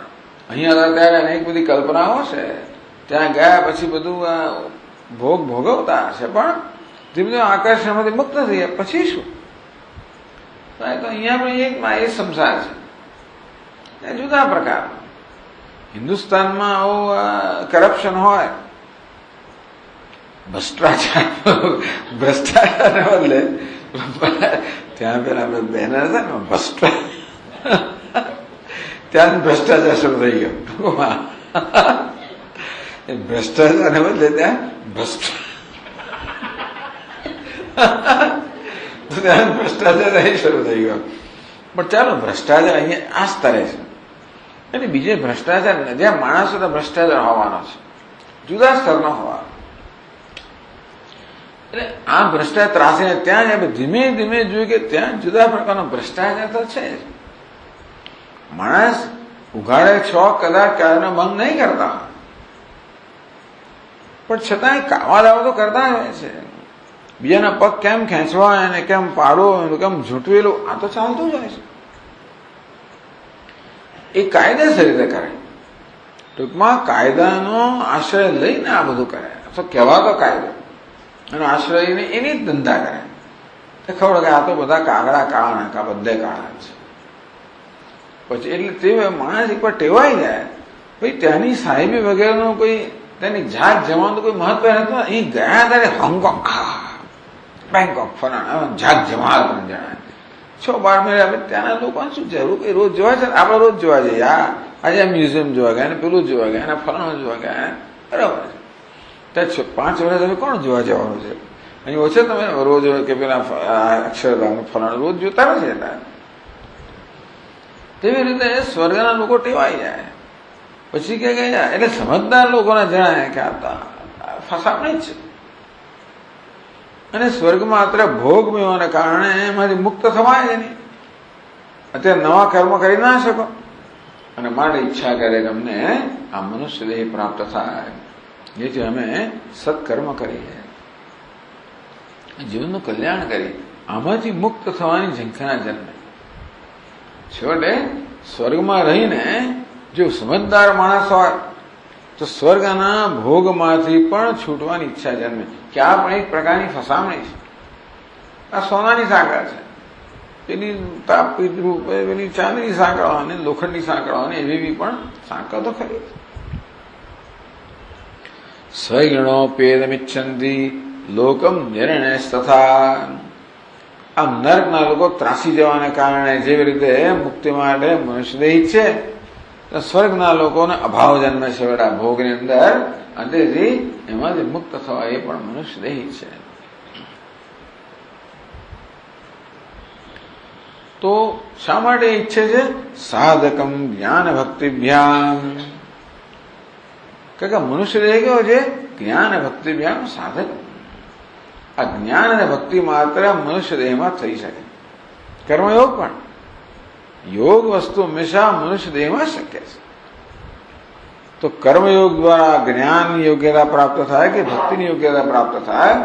અહીંયા ત્યારે અનેક બધી કલ્પનાઓ છે, ત્યાં ગયા પછી બધું ભોગ ભોગવતા હશે, પણ ધીમે ધીમે આકર્ષણમાંથી મુક્ત થઈ જાય પછી શું? તો અહીંયા પણ એ સંસાર છે, જુદા પ્રકારનો. હિન્દુસ્તાનમાં આવું કરપ્શન હોય, ભ્રષ્ટાચારને બદલે ત્યાં પેલા બેનર હતા ને ત્યાં ભ્રષ્ટાચાર શરૂ થઈ ગયો. ભ્રષ્ટાચારને બદલે ત્યાં ભ્રષ્ટાચાર અહીં શરૂ થઈ ગયો. પણ ચાલો, ભ્રષ્ટાચાર અહીંયા આ સ્તરે છે, અને બીજે ભ્રષ્ટાચાર જ્યાં માણસો તો ભ્રષ્ટાચાર હોવાનો છે, જુદા સ્તરનો હોવાનો. એટલે આ ભ્રષ્ટાચાર ત્રાસીને ત્યાં ધીમે ધીમે જોયું કે ત્યાં જુદા પ્રકારનો ભ્રષ્ટાચાર તો છે. માણસ ઉઘાડે 6 કદાચ કાયદોનો ભંગ નહીં કરતા હોય, પણ છતાંય કાવા દાવા તો કરતા હોય છે. બીજાના પગ કેમ ખેંચવા અને કેમ પાડો કેમ ઝૂંટવેલું, આ તો ચાલતું જ હોય છે. એ કાયદેસર રીતે કરે. ટૂંકમાં કાયદાનો આશ્રય લઈને આ બધું કરે. તો કહેવાતો કાયદો અને આશ્રયને એની જ ધંધા કરે. તો ખબર કે આ તો બધા કાગડા કાળા નાખા, બધે કાળા છે. પછી એટલે તે માણસ એકવાર ટેવાઈ જાય, ભાઈ ત્યાંની સાહેબી વગેરેનો કોઈ તેની જાત જવાનું કોઈ મહત્વ નથી. અહીં ગયા ત્યારે હોંગકોંગ, બેંકોક, ફલાણા જાત જમા પણ જણાય 6-12 મહિના. ત્યાંના લોકોને શું જરૂર કઈ રોજ જોવા છે? આપણે રોજ જોવા જઈએ. આજે મ્યુઝિયમ જોવા ગયા ને પેલું જોવા ગયા ને ફલાણું જોવા ગયા, બરાબર છે. ત્યાં 5 વર્ષ તમે કોણ જોવા જવાનું છે? અહીં ઓછે તમે રોજ કે પેલા અક્ષરધામ ફલાણું રોજ જોતા નથી. તેવી રીતે સ્વર્ગના લોકો ટેવાઈ જાય. પછી કે ગયા એટલે સમજદાર લોકોને જણાય કે આ ફસામણી જ છે. અને સ્વર્ગ માત્ર ભોગ મેળવવાને કારણે એમાંથી મુક્ત થવાય જ નહીં. અત્યારે નવા કર્મ કરી ના શકો અને માટે ઈચ્છા કરે કે અમને આ મનુષ્ય દેહ પ્રાપ્ત થાય, જેથી અમે સત્કર્મ કરીએ, જીવનનું કલ્યાણ કરીએ. આમાંથી મુક્ત થવાની ઝંખના જન્મે. છેવટે સ્વર્ગમાં રહીને જો સમજદાર માણસ હોય તો સ્વર્ગના ભોગમાંથી પણ છૂટવાની ઈચ્છા જન્મે કે આ પણ એક પ્રકારની ફસામણી છે. આ સોનાની સાંકળ છે, પેલી તાપી પેલી ચાંદીની સાંકળો અને લોખંડની સાંકળો અને એવી પણ સાંકળ તો ખરી. સ્વૈગણોપેદમિચ્છન્તિ લોકમ નિર્ણય તથા. આમ નરકના લોકો ત્રાસી જવાને કારણે જેવી રીતે મુક્તિ માટે મનુષ્યદેહ છે, તો સ્વર્ગના લોકોને અભાવ જન્મે છે બધા ભોગની અંદર, અને તેથી એમાંથી મુક્ત થવા એ પણ મનુષ્યદેહ છે. તો શા માટે ઈચ્છે છે? સાધકમ જ્ઞાન ભક્તિભ્યામ. કે મનુષ્યદેહ કેવો છે? જ્ઞાન ભક્તિભ્યામ સાધક. આ જ્ઞાન અને ભક્તિ માત્ર મનુષ્ય દેહમાં થઈ શકે. કર્મયોગ પણ, યોગ વસ્તુ હંમેશા મનુષ્ય દેહમાં શક્ય છે. તો કર્મયોગ દ્વારા જ્ઞાનની યોગ્યતા પ્રાપ્ત થાય કે ભક્તિની યોગ્યતા પ્રાપ્ત થાય,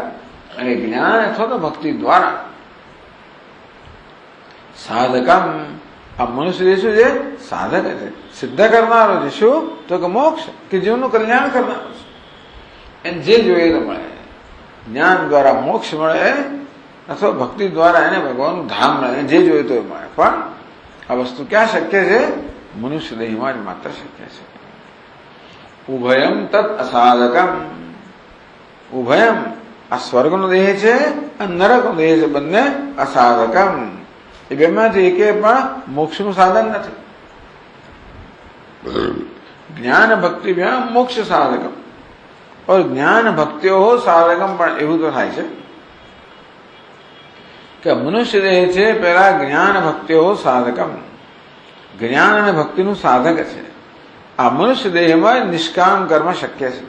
અને જ્ઞાન અથવા તો ભક્તિ દ્વારા સાધકમ. આ મનુષ્ય દેહ શું છે? સાધક છે, સિદ્ધ કરનારો છે. શું? તો કે મોક્ષ, કે જીવનનું કલ્યાણ કરનારો છે. એને જે જોઈએ તો મળે. જ્ઞાન દ્વારા મોક્ષ મળે અથવા ભક્તિ દ્વારા એને ભગવાનનું ધામ મળે, જે જોયું તો મળે. પણ આ વસ્તુ ક્યાં શક્ય છે? મનુષ્ય દેહમાં જ માત્ર શક્ય છે. ઉભયમ તત્ અસાધકમ. ઉભયમ, આ સ્વર્ગનો દેહ છે અને નરકનો દેહ છે, બંને અસાધકમ. એ બેમાંથી એકે પણ મોક્ષનું સાધન નથી. જ્ઞાન ભક્તિ મોક્ષ સાધકમ और ज्ञान भक्तियो साधकम. પણ એવું તો થાય છે કે મનુષ્ય દેહ છે પેલા જ્ઞાન ભક્તિઓ સાધકમ, જ્ઞાન અને ભક્તિનું સાધક છે. આ મનુષ્ય દેહમાં નિષ્કામ કર્મ શક્ય છે.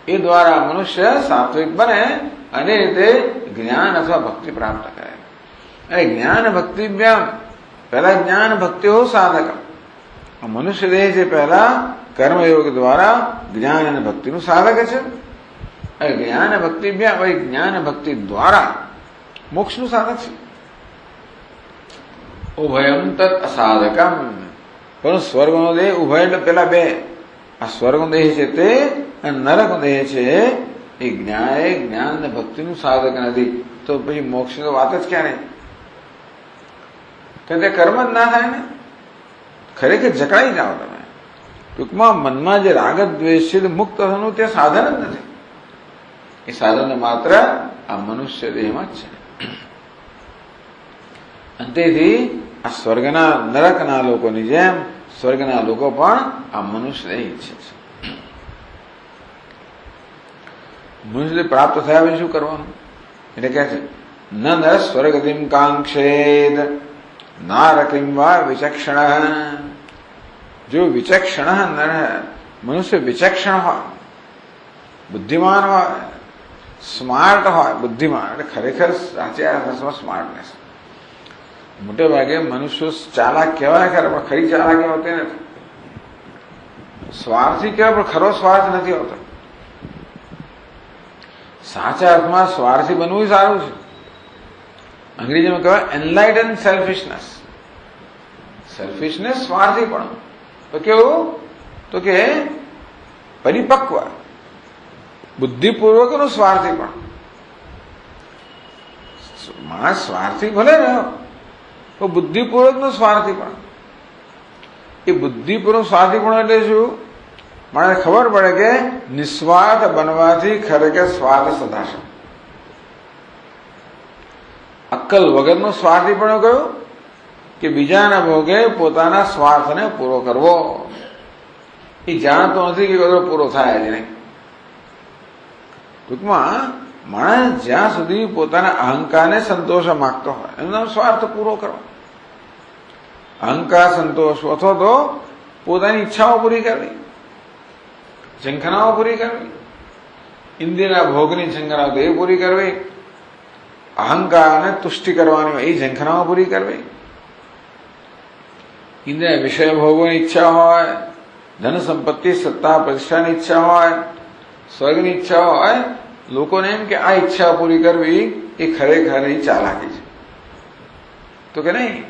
એ દ્વારા મનુષ્ય સાત્વિક બને અને તે જ્ઞાન અથવા ભક્તિ પ્રાપ્ત કરે. અને જ્ઞાન ભક્તિ પહેલા જ્ઞાન ભક્તિઓ સાધકમ. આ મનુષ્ય દેહ છે પહેલા કર્મયોગ દ્વારા જ્ઞાન અને ભક્તિનું સાધક છે. જ્ઞાન ભક્તિ જ્ઞાન ભક્તિ દ્વારા મોક્ષનું સાધક છે. ઉભયમ તત્ અસાધકમ. પણ સ્વર્ગનો દેહ ઉભય એટલે પેલા બે. આ સ્વર્ગનો દેહ છે તે અને નરકનો દેહ છે એ જ્ઞાન અને ભક્તિનું સાધક નથી. તો પછી મોક્ષની તો વાત જ ક્યારે? કે તે કર્મ જ ના થાય ને. ખરેખર જકડાઈ જાઓ તમે. ટૂંકમાં મનમાં જે રાગ દ્વેષ છે મુક્ત થવાનું તે સાધન જ નથી. એ સાધન માત્ર આ મનુષ્ય દેહમાં જ છે. અંતેથી આ સ્વર્ગના નરકના લોકોની જેમ સ્વર્ગના લોકો પણ આ મનુષ્ય દેહ ઈચ્છે છે. મનુષ્ય પ્રાપ્ત થયા પછી શું કરવાનું? એટલે કહે છે ન નર સ્વર્ગતિમ કાંક્ષેદ નારકિમ વા વિચક્ષણ. જો વિચક્ષણ નર, મનુષ્ય વિચક્ષણ હોય, બુદ્ધિમાન હોય, સ્માર્ટ હોય. બુદ્ધિમાન એટલે ખરેખર સાચી અર્થમાં સ્માર્ટનેસ. મોટે ભાગે મનુષ્યો ચાલાક કહેવાય ખરા, પણ ખરી ચાલાકી હોતી નથી. સ્વાર્થી કહેવાય પણ ખરો સ્વાર્થ નથી હોતો. સાચા અર્થમાં સ્વાર્થી બનવું સારું છે. અંગ્રેજીમાં કહેવાય એનલાઇટન સેલ્ફિશનેસ. સેલ્ફિશનેસ સ્વાર્થી પણ તો કેવું તો કે પરિપક્વ બુદ્ધિપૂર્વકનું સ્વાર્થી પણ. માણસ સ્વાર્થી ભલે રહ્યો તો બુદ્ધિપૂર્વકનું સ્વાર્થી પણ. એ બુદ્ધિપૂર્વક સ્વાર્થી પણ એટલે શું? માણસને ખબર પડે કે નિસ્વાર્થ બનવાથી ખરેખર સ્વાર્થ સદાશે. અક્કલ વગરનું સ્વાર્થી પણ કયું કે બીજાના ભોગે પોતાના સ્વાર્થને પૂરો કરવો. એ જાણતો નથી કે બધો પૂરો થાય જ નહીં. ટૂંકમાં માણસ જ્યાં સુધી પોતાના અહંકારને સંતોષ માંગતો હોય એનું નામ સ્વાર્થ પૂરો કરો. અહંકાર સંતોષ અથવા તો પોતાની ઈચ્છાઓ પૂરી કરવી, ઝંખનાઓ પૂરી કરવી, ઇન્દ્રિયના ભોગની ઝંખનાઓ એ પૂરી કરવી, અહંકારને તુષ્ટિ કરવાની એ ઝંખનાઓ પૂરી કરવી. ઇન્દ્રિય વિષય ભોગોની ઈચ્છા હોય, ધન સંપત્તિ સત્તા પ્રતિષ્ઠાની ઈચ્છા હોય, સ્વર્ગની ઈચ્છા હોય, લોકોને એમ કે આ ઈચ્છા પૂરી કરવી એ ખરેખર ચાલાકી છે. તો કે નહીં,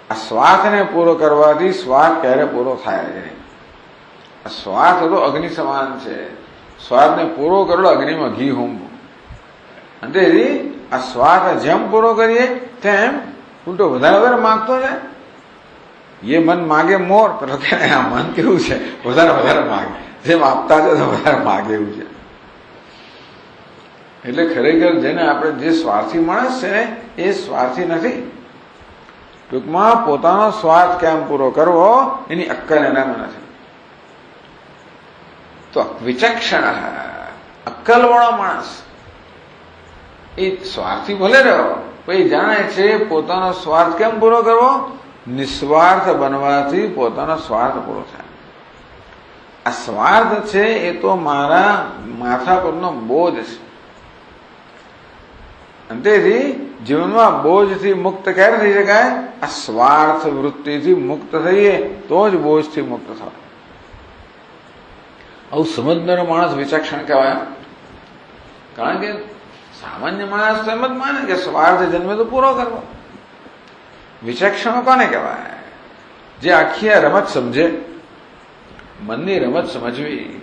આ સ્વાર્થને પૂરો કરવાથી સ્વાર્થ ક્યારે પૂરો થાય જ નહીં. આ સ્વાર્થ તો અગ્નિ સમાન છે. સ્વાર્થને પૂરો કરો અગ્નિમાં ઘી હોમવું. અને તેથી આ સ્વાર્થ જેમ પૂરો કરીએ તેમ ઉલટો વધારે વધારે માગતો જાય. એ મન માગે મોર, પેલો કે આ મન કેવું છે વધારે વધારે માગે, જેમ આપતા છે તો વધારે માગે એવું છે. એટલે ખરેખર જેને આપણે જે સ્વાર્થી માણસ છે ને એ સ્વાર્થી નથી. ટૂંકમાં પોતાનો સ્વાર્થ કેમ પૂરો કરવો એની અક્કલ એનામાં નથી. તો વિચક્ષણ અક્કલવાળો માણસ એ સ્વાર્થી ભલે રહ્યો પણ એ જાણે છે પોતાનો સ્વાર્થ કેમ પૂરો કરવો? નિસ્વાર્થ બનવાથી પોતાનો સ્વાર્થ પૂરો થાય. આ સ્વાર્થ છે એ તો મારા માથા પરનો બોજ છે. અને તેથી જીવનમાં બોજથી મુક્ત ક્યારે થઈ શકાય? આ સ્વાર્થ વૃત્તિથી મુક્ત થઈએ તો જ બોજથી મુક્ત થાય. આવું સમજનારો માણસ વિચક્ષણ કહેવાય. કારણ કે સામાન્ય માણસ તો એમ જ માને કે સ્વાર્થ જન્મે તો પૂરો કરવો. વિચક્ષણો કોને કહેવાય? જે આખી આ રમત સમજે, મનની રમત સમજવી.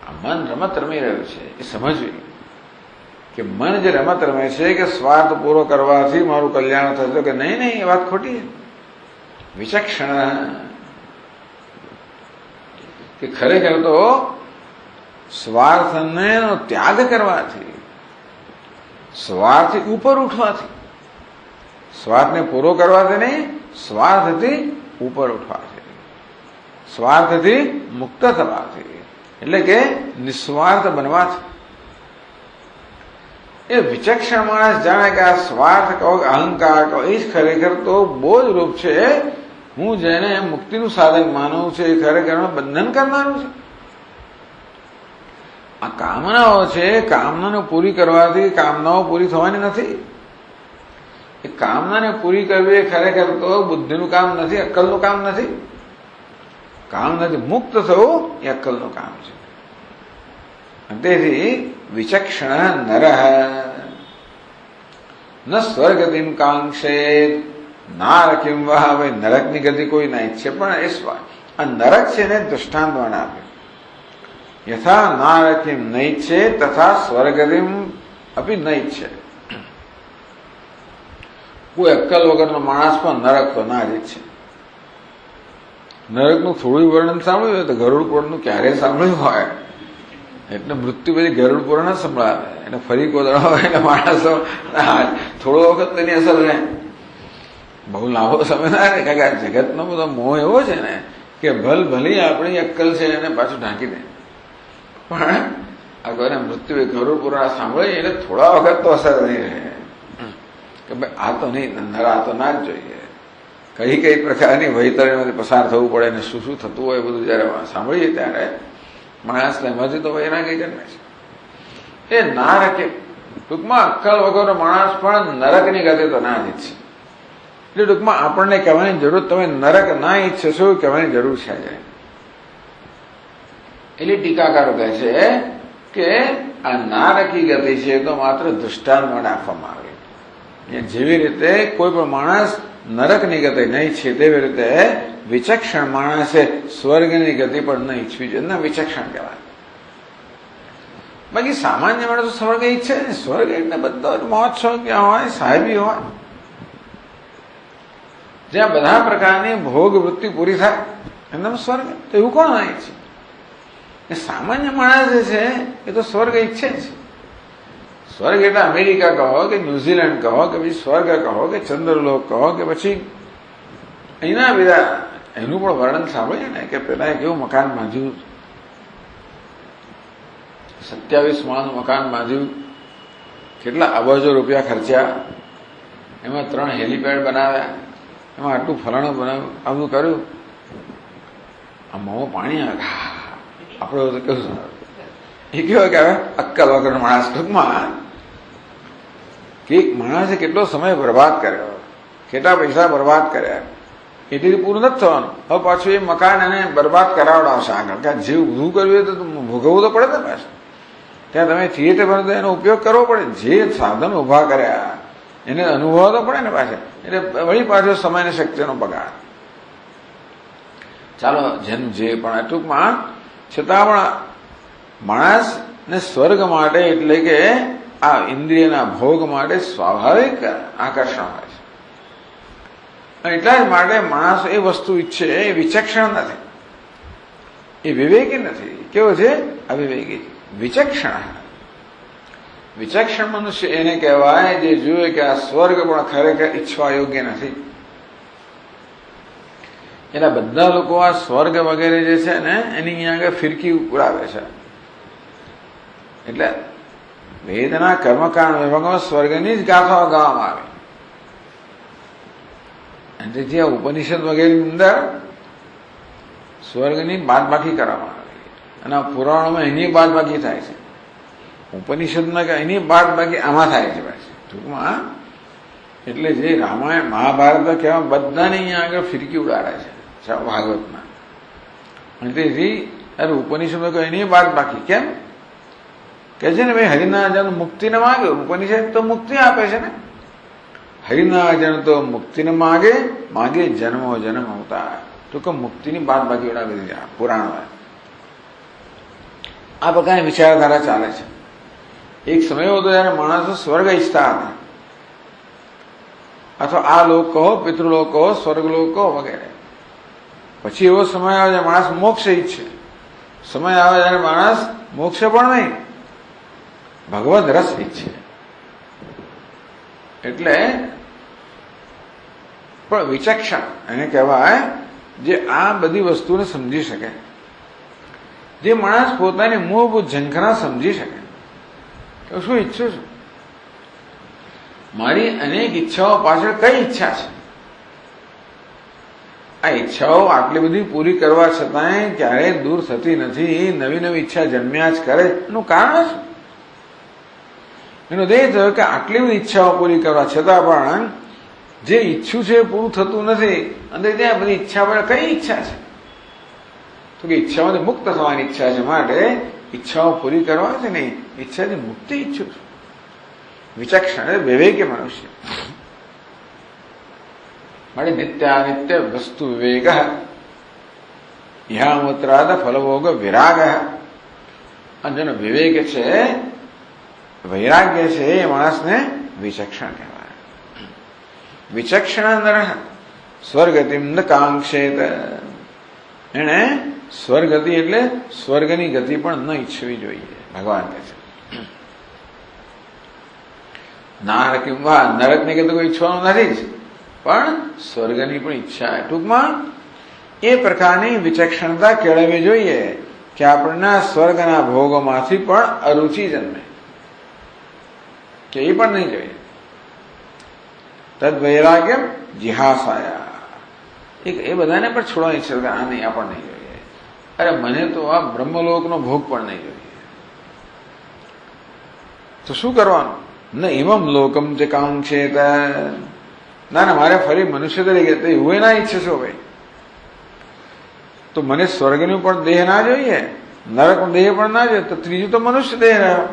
આ મન રમત રમી રહ્યું છે એ સમજવી કે મન જે રમત રમે છે કે સ્વાર્થ પૂરો કરવાથી મારું કલ્યાણ થશે, કે નહીં નહીં, એ વાત ખોટી છે. વિચક્ષણ કે ખરેખર તો સ્વાર્થને ત્યાગ કરવાથી, સ્વાર્થથી ઉપર ઉઠવાથી, સ્વાર્થને પૂરો કરવાથી નહીં, સ્વાર્થથી ઉપર ઉઠવાથી, સ્વાર્થથી મુક્ત થવાથી, એટલે કે નિસ્વાર્થ બનવાથી. એ વિચક્ષણ માણસ જાણે કે આ સ્વાર્થ કહો અહંકાર કહો એ જ ખરેખર તો બોજ રૂપ છે. હું જેને મુક્તિનું સાધન માનું છું એ ખરેખર બંધન કરનારું છે. આ કામનાઓ છે, કામનાને પૂરી કરવાથી કામનાઓ પૂરી થવાની નથી. એ કામનાને પૂરી કરવી એ ખરેખર તો બુદ્ધિનું કામ નથી, અક્કલનું કામ નથી. કામ નથી, મુક્ત થવું એ અક્કલનું કામ છે. તેથી વિચક્ષણ નરઃ ન સ્વર્ગતિમ કાંક્ષેત નારકિમ વહ. હવે નરકની ગતિ કોઈ ના ઈચ્છે, પણ એ આ નરક છે ને દૃષ્ટાંત આપે. યથા નારકિમ ન ઈચ્છે તથા સ્વર્ગતિમ અપી ન ઈચ્છે. કોઈ અક્કલ વગરનો માણસ પણ નરક તો ના જ ઈચ્છે. નરકનું થોડું વર્ણન સાંભળ્યું હોય તો ગરુડ પુરાણનું ક્યારેય સાંભળ્યું હોય એટલે મૃત્યુ પછી ગરુડ પુરાણ જ સંભળાવે. એટલે ફરી કોદળા હોય એટલે માણસો થોડો વખત તેની અસર રહે, બહુ લાંબો સમય ના રહે. કારણ કે આ જગતનો બધો મોહ એવો છે ને કે ભલી આપણી અક્કલ છે એને પાછું ઢાંકી દે. પણ આ કોઈને મૃત્યુ ગરુડ પુરાણ સાંભળે એટલે થોડા વખત તો અસર નહીં રહે કે ભાઈ આ તો નહીં, નરા તો ના જ જોઈએ. કઈ પ્રકારની વૈતરણીમાંથી પસાર થવું પડે ને શું થતું હોય બધું જયારે સાંભળીએ ત્યારે માણસને એમાંથી તો વૈરાગી જન્મે છે. એ નારકે ટૂંકમાં અક્કલ વગરનો માણસ પણ નરકની ગતિ તો ના જ ઈચ્છે. એટલે ટૂંકમાં આપણને કહેવાની જરૂર, તમે નરક ના ઈચ્છશો કહેવાની જરૂર છે. એટલે ટીકાકારો કહે છે કે આ નારકી ગતિ છે તો માત્ર દૃષ્ટાંત માટે આપવામાં આવે. જેવી રીતે કોઈ પણ માણસ નરકની ગતિ નહીં છે તેવી રીતે વિચક્ષણ માણસે સ્વર્ગની ગતિ પણ ન ઈચ્છવી જોઈએ. ના વિચક્ષણ કહેવાય. બાકી સામાન્ય માણસો સ્વર્ગ ઈચ્છે ને. સ્વર્ગ એટલે બધો મહોત્સવ ક્યાં હોય, સાહેબી હોય, જ્યાં બધા પ્રકારની ભોગ વૃત્તિ પૂરી થાય એમનામ સ્વર્ગ. તો એવું કોણ ના ઈચ્છે? સામાન્ય માણસ જે છે એ તો સ્વર્ગ ઈચ્છે છે. સ્વર્ગ એટલે અમેરિકા કહો કે ન્યુઝીલેન્ડ કહો કે પછી સ્વર્ગ કહો કે ચંદ્રલોક કહો કે પછી એના બધા એનું પણ વર્ણન સાંભળીએ ને કે પેલા કેવું મકાન બાંધ્યું, 27 માળનું મકાન બાંધ્યું, કેટલા અબજો રૂપિયા ખર્ચ્યા, એમાં 3 હેલીપેડ બનાવ્યા, એમાં આટલું ફલાણું બનાવ્યું, આવું કર્યું. આ મોં પાણી આવે. આપણે તો કેવું એ કેવાય કે હવે અક્કલ વગર માણસ. ટૂંકમાં કે એક માણસે કેટલો સમય બરબાદ કર્યો, કેટલા પૈસા બરબાદ કર્યા, એટલી પૂરું નથી થવાનું. હવે પાછું એ મકાન એને બરબાદ કરાવડાવશે આગળ. કે જે ઊભું કર્યું તો ભોગવવું તો પડે ને પાછું. ત્યાં તમે થિયેટર બને એનો ઉપયોગ કરવો પડે. જે સાધન ઉભા કર્યા એને અનુભવ તો પડે ને પાછળ. એટલે વળી પાછો સમય અને શક્તિનો બગાડ. ચાલો જેનું જે પણ ટૂંકમાં છતાં પણ માણસને સ્વર્ગ માટે એટલે કે આ ઇન્દ્રિયના ભોગ માટે સ્વાભાવિક આકર્ષણ હોય છે. એટલા જ માટે માણસ એ વસ્તુ ઈચ્છે એ વિચક્ષણ નથી, એ વિવેકી નથી. કેવો છે? અવિવેકી. વિચક્ષણ. વિચક્ષણ મનુષ્ય એને કહેવાય જે જુએ કે આ સ્વર્ગ પણ ખરેખર ઈચ્છવા યોગ્ય નથી. એના બધા લોકો આ સ્વર્ગ વગેરે જે છે ને એની અહીંયા આગળ ફિરકી ઉડાવે છે. એટલે વેદના કર્મકાંડ વિભાગમાં સ્વર્ગની જ ગાથાઓ ગાવામાં આવે. અને તેથી આ ઉપનિષદ વગેરેની અંદર સ્વર્ગની બાદબાકી કરવામાં આવે અને આ પુરાણોમાં એની બાદબાકી થાય છે. ઉપનિષદમાં કે એની બાદબાકી આમાં થાય છે પાછી. ટૂંકમાં એટલે જે રામાયણ મહાભારત કહેવા બધાને અહીંયા આગળ ફિરકી ઉડાડે છે ભાગવતમાં. અને તેથી અરે ઉપનિષદમાં કહે એની બાદબાકી કેમ કે છે ને ભાઈ હરિનારાયણ મુક્તિને માગે. ઉપનિષદ તો મુક્તિ આપે છે ને. હરિનારાયણ તો મુક્તિને માગે જન્મો જન્મ અવતાર. તો કે મુક્તિની બાદબાકી ઉડાવી દીધી પુરાણમાં. આ પ્રકારની વિચારધારા ચાલે છે. એક સમય હતો જયારે માણસો સ્વર્ગ ઈચ્છતા હતા, અથવા આ લોક કહો, પિતૃલોક કહો, સ્વર્ગલોક કહો વગેરે. પછી એવો સમય આવે જ્યારે માણસ મોક્ષ ઈચ્છે. સમય આવે ત્યારે માણસ મોક્ષ પણ નહીં, ભગવદ રસ ઈચ્છે. એટલે પણ વિચક્ષણ એને કહેવાય જે આ બધી વસ્તુને સમજી શકે, જે માણસ પોતાની મૂળભૂત ઝંખના સમજી શકે કે શું ઈચ્છું છું, મારી અનેક ઈચ્છાઓ પાછળ કઈ ઈચ્છા છે. આ ઈચ્છાઓ આટલી બધી પૂરી કરવા છતાંય ક્યારેય દૂર થતી નથી, નવી નવી ઈચ્છા જન્મ્યા જ કરે. એનું કારણ શું? એનો ધ્યેય થયો કે આટલી બધી ઈચ્છાઓ પૂરી કરવા છતાં પણ જે ઈચ્છું છે એ પૂરું થતું નથી. અને ત્યાં બધી ઈચ્છા પર કઈ ઈચ્છા છે? તો કે ઈચ્છાઓથી મુક્ત થવાની ઈચ્છા છે. માટે ઈચ્છાઓ પૂરી કરવા છે ને ઈચ્છાથી મુક્તિ ઈચ્છું છું. વિચક્ષણ વિવેકી મનુષ્ય માટે નિત્યાનિત્ય વસ્તુ વિવેક ઇહામૂત્રાદ ફલભોગ વિરાગ. અને જેનો વિવેક છે, વૈરાગ્ય છે, એ માણસને વિચક્ષણ કહેવાય. વિચક્ષણ નર સ્વર્ગતિમ ન કાંક્ષેત. એને સ્વર્ગતિ એટલે સ્વર્ગની ગતિ પણ ન ઈચ્છવી જોઈએ. ભગવાન કહે છે નરકની ગતિ કોઈ ઈચ્છવાનું નથી જ, પણ સ્વર્ગની પણ ઈચ્છા. ટૂંકમાં એ પ્રકારની વિચક્ષણતા કેળવવી જોઈએ કે આપણને સ્વર્ગના ભોગોમાંથી પણ અરુચિ જન્મે, કે એ પણ નહીં જોઈએ. તદ વૈરાગ્ય જિહાસાયા. એ બધાને પણ છોડવાની ઈચ્છા કે આ નહીં, આ પણ નહીં જોઈએ. અરે મને તો આ બ્રહ્મલોકનો ભોગ પણ નહીં જોઈએ. તો શું કરવાનું? ન ઇમમ લોકમ જે કાંક્ષેત. ના મારે ફરી મનુષ્ય તરીકે તો એવું ના ઈચ્છે છો ભાઈ. તો મને સ્વર્ગનું પણ દેહ ના જોઈએ, નરકનો દેહ પણ ના જોઈએ તો ત્રીજું તો મનુષ્ય દેહ રહ્યો.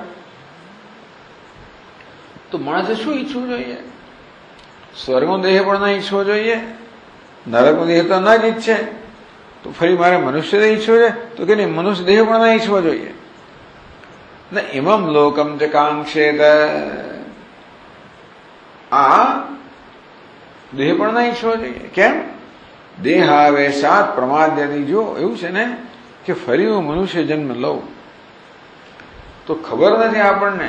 તો માણસે શું ઈચ્છવું જોઈએ? સ્વર્ગનો દેહ પણ ના ઈચ્છવો જોઈએ, નરકનો દેહ તો ના જ ઈચ્છે, તો ફરી મારે મનુષ્ય દેહ ઈચ્છવો છે તો કે નહીં, મનુષ્ય દેહ પણ ના ઈચ્છવો જોઈએ. ને ઇમમ લોકમ ચ કાંક્ષેત, આ દેહ પણ ના ઈચ્છવો જોઈએ. કેમ? દેહાવેશાત પ્રમાદ્યતિ. જો એવું છે ને કે ફરી હું મનુષ્ય જન્મ લઉં તો ખબર નથી આપણને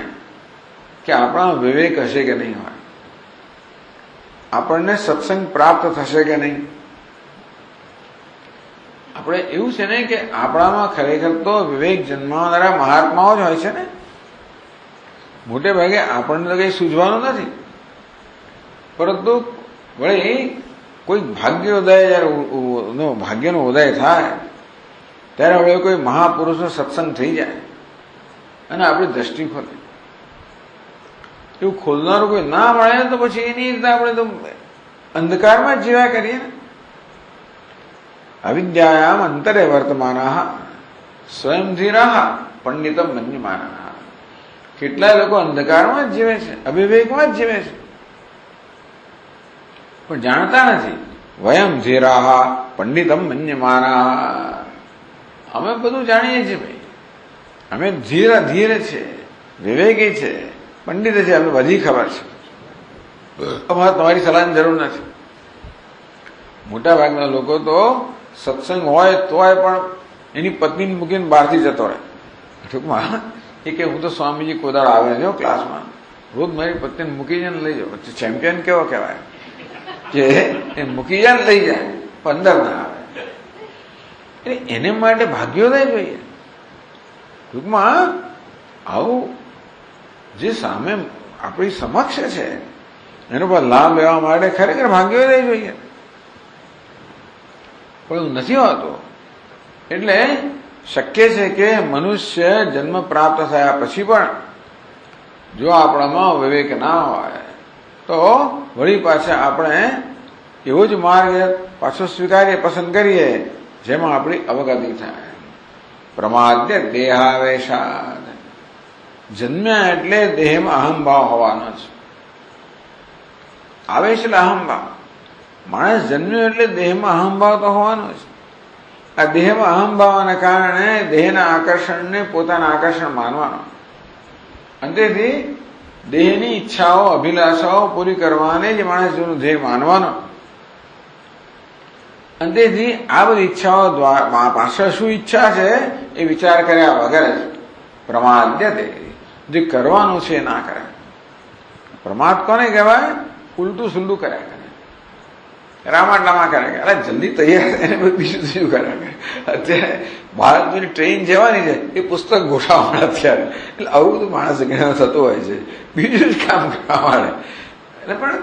કે આપણા વિવેક હશે કે નહીં હોય, આપણને સત્સંગ પ્રાપ્ત થશે કે નહીં. આપણે એવું છે ને કે આપણામાં ખરેખર તો વિવેક જન્માવનારા મહાત્માઓ જ હોય છે ને. મોટે ભાગે આપણને તો કંઈ સૂઝવાનું નથી, પરંતુ વળી કોઈ ભાગ્યોદય જયારે ભાગ્યનો ઉદય થાય ત્યારે હવે કોઈ મહાપુરુષનો સત્સંગ થઈ જાય અને આપણી દ્રષ્ટિ ખોલે. એવું ખોલનારું કોઈ ના મળે તો પછી એની રીતે આપણે તો અંધકારમાં જ જીવ્યા કરીએ ને. અવિદ્યાયામ અંતરે વર્તમાના સ્વયં ધીરા પંડિતમ મન્યમાના. કેટલાય લોકો અંધકારમાં જ જીવે છે, અવિવેકમાં જ જીવે છે, પણ જાણતા નથી. વયમ ધીરા પંડિતમ મન્યમાના. અમે બધું જાણીએ છીએ ભાઈ, અમે ધીર છે, વિવેકી છે, પંડિત છે, અમને બધી ખબર છે, અમારે તમારી સલાહની જરૂર નથી. મોટા ભાગના લોકો તો સત્સંગ હોય તોય પણ એની પત્નીને મૂકીને બહારથી જતો રહે. ટૂંકમાં એ કે હું તો સ્વામીજી કોદાળ આવે છે ક્લાસમાં, રોજ મારી પત્નીને મૂકી જાય ને લઈ જાઓ. ચેમ્પિયન કેવો કહેવાય કે એ મૂકી જાય ને લઈ જાય, 15 ના આવે. એટલે એને માટે ભાગ્યોદય જોઈએ. ટૂંકમાં આવું જે સામે આપણી સમક્ષ છે એનો પર લાભ લેવા માટે ખરેખર ભાગ્યોદય જોઈએ, પણ નથી હોતો. એટલે શક્ય છે કે મનુષ્ય જન્મ પ્રાપ્ત થયા પછી પણ જો આપણામાં વિવેક ના હોય તો વળી પાછા આપણે એવો જ માર્ગ પાછો સ્વીકારીએ, પસંદ કરીએ જેમાં આપણી અવગતિ થાય. પ્રમાદ્ય દેહાવેશાદ. જન્મ્યા એટલે દેહમાં અહંભાવ હોવાનો છે. આવેશ એટલે અહંભાવ. માણસ જન્મ્યો એટલે દેહમાં અહંભાવ તો હોવાનો છે. આ દેહમાં અહંભાવના કારણે દેહના આકર્ષણને પોતાના આકર્ષણ માનવાનો, અંતેથી દેહની ઈચ્છાઓ અભિલાષાઓ પૂરી કરવાને જ માણસ જેનું ધ્યેય માનવાનો. અંતેથી આ બધી ઈચ્છાઓ પાછળ શું ઈચ્છા છે એ વિચાર કર્યા વગર જ પ્રમાદ્ય દે. જે કરવાનું છે ના કરે. પ્રમાદ કોને કહેવાય? ઉલટું સુલટું કર્યા કરે, રામાટલામાં કર્યા કરે, અરે જલ્દી તૈયાર થઈને બીજું શું કર્યા કરે. અત્યારે ભારતની ટ્રેન જવાની છે એ પુસ્તક ગોઠવવાના અત્યારે. એટલે આવું બધું માણસ ઘણા થતું હોય છે, બીજું જ કામ કરવા માંડે. એટલે પણ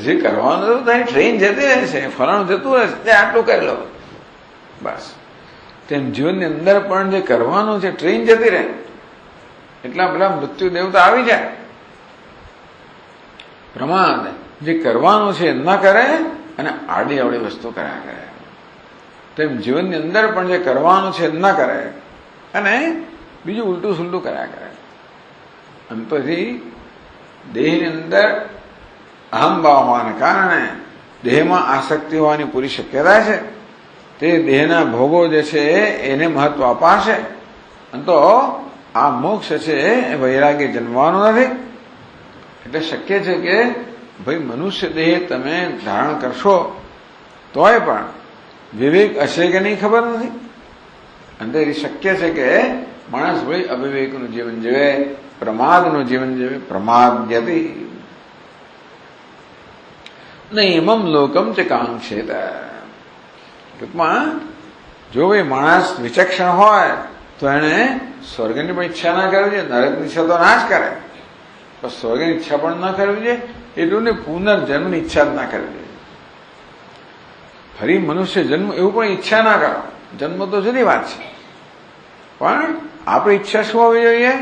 જે કરવાનું હતું ત્યાં ટ્રેન જતી રહે છે, ફલાણું જતું રહે છે, ત્યાં આટલું કરી લો બસ. તેમ જીવનની અંદર પણ જે કરવાનું છે ટ્રેન જતી રહે એટલા પેલા મૃત્યુ દેવતા આવી જાય. પ્રમાદ જે કરવાનું છે ન કરે અને આડી અવળી વસ્તુ કર્યા કરે. તેમ જીવનની અંદર પણ જે કરવાનું છે ન કરે અને બીજું ઉલટું સુલટું કર્યા કરે. અને પછી દેહની અંદર અહંભાવ હોવાને કારણે દેહમાં આસક્તિ હોવાની પૂરી શક્યતા છે. તે દેહના ભોગો જે છે એને મહત્વ અપાશે. અને તો આ મોક્ષ છે એ વૈરાગ્ય જન્મવાનું નથી. એટલે શક્ય છે કે ભાઈ મનુષ્ય દેહ તમે ધારણ કરશો તોય પણ વિવેક હશે કે નહીં ખબર નથી. અને એ શક્ય છે કે માણસ ભાઈ અવિવેકનું જીવન જીવે, પ્રમાદનું જીવન જીવે. પ્રમાદ્યતિ નૈમમ લોકમ ચ કાંક્ષેત. ટૂંકમાં જો ભાઈ માણસ વિચક્ષણ હોય તો એને સ્વર્ગની પણ ઈચ્છા ના કરવી જોઈએ, નરકની ઈચ્છા તો ના જ કરે, પણ સ્વર્ગની ઈચ્છા પણ ના કરવી જોઈએ. એટલું ને પુનર્જન્મની ઈચ્છા જ ના કરવી જોઈએ. ફરી મનુષ્ય જન્મ એવું પણ ઈચ્છા ના કરો. જન્મ તો જુદી વાત છે, પણ આપણી ઈચ્છા શું હોવી જોઈએ?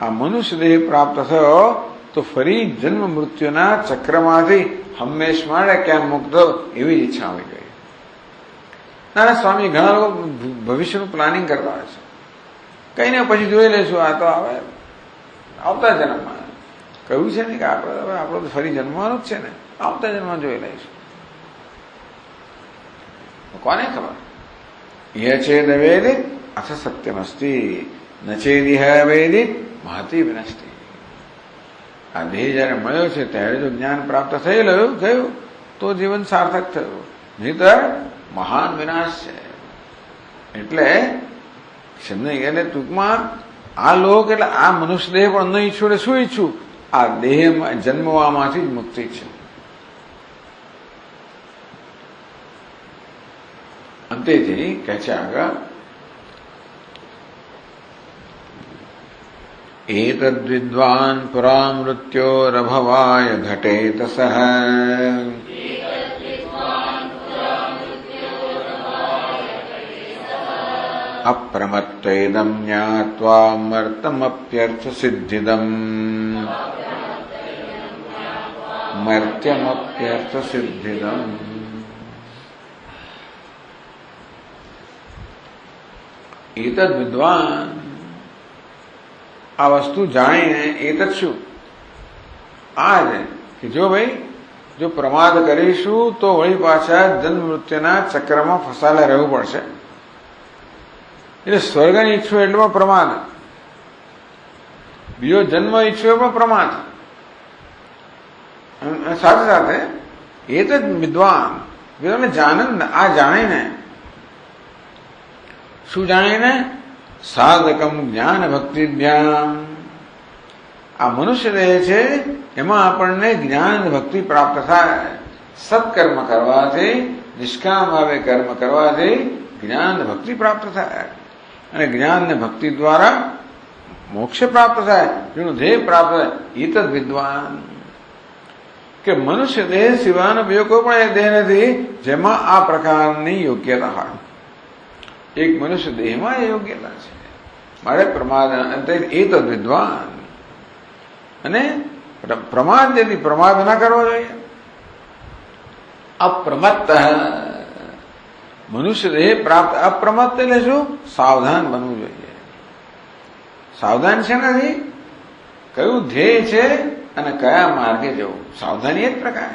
આ મનુષ્ય દેહ પ્રાપ્ત થયો તો ફરી જન્મ મૃત્યુના ચક્રમાંથી હંમેશ માટે ક્યાં મુક્ત એવી ઈચ્છા હોવી જોઈએ. ના સ્વામી, ઘણા લોકો ભવિષ્યનું પ્લાનિંગ કરતા હોય છે, કઈ ને પછી જોઈ લઈશું, આ તો આવે આવતા જન્મમાં કહ્યું છે ને કે આપણો તો ફરી જન્મવાનું જ છે ને, આવતા જન્મમાં જોઈ લઈશું. કોને ખબર? યહ ચેદ વેદિત અથ સત્યમસ્તિ ન ચેદિહ વેદિત મહતિ વિનષ્ટિ. આ દેહ જયારે મળ્યો છે ત્યારે જો જ્ઞાન પ્રાપ્ત થયેલું થયું તો જીવન સાર્થક થયું, નહીતર મહાન વિનાશ છે. એટલે એટલે ટૂંકમાં આ લોક એટલે આ મનુષ્ય દેહ પણ ન ઈચ્છું એટલે શું ઈચ્છું? આ દેહમાં જન્મવામાંથી જ મુક્તિ છે. અંતેથી કહે છે આગળ, એતદ વિદ્વાન પુરા મૃત્યોરભવાય ઘટેતસઃ અપ્રમત્તેદં જ્ઞાત્વા મર્ત્યમપ્યર્થ સિદ્ધિદમ મર્ત્યમપ્યર્થ સિદ્ધિદમ. એતદ વિદ્વાન, આ વસ્તુ જાણીને એતદ શું? આ જ કે જો ભાઈ જો પ્રમાદ કરીશું તો વળી પાછા જન્મ મૃત્યુના ચક્રમાં ફસાયેલા રહેવું પડશે. એટલે સ્વર્ગની ઈચ્છો એટલમાં પ્રમાદ, બીજો જન્મ ઈચ્છો પણ પ્રમાદ. સાથે સાથે એતદ વિદ્વાન, જાનંદ, આ જાણીને શું જાણીને? સાધકમ જ્ઞાન ભક્તિભ્યામ. આ મનુષ્ય રહે છે એમાં આપણને જ્ઞાન ભક્તિ પ્રાપ્ત થાય. સત્કર્મ કરવાથી, નિષ્કામ ભાવે કર્મ કરવાથી જ્ઞાન ભક્તિ પ્રાપ્ત થાય, અને જ્ઞાન ને ભક્તિ દ્વારા મોક્ષ પ્રાપ્ત થાય, જેનું ધ્યેય પ્રાપ્ત થાય. એતદ વિદ્વાન કે મનુષ્ય દેહ સિવાયનો બીજો કોઈ પણ એ દેહ નથી જેમાં આ પ્રકારની યોગ્યતા હોય. એક મનુષ્ય દેહમાં એ યોગ્યતા છે. મારે પ્રમાદ એતદ વિદ્વાન, અને પ્રમાદ જેથી પ્રમાદ ના કરવો જોઈએ. અપ્રમત્ત, મનુષ્ય દેહ પ્રાપ્ત, અપ્રમત્ત એટલે શું? સાવધાન બનવું જોઈએ. સાવધાન છે નથી, કયું ધ્યેય છે અને કયા માર્ગે જવું, સાવધાની એ જ પ્રકાર.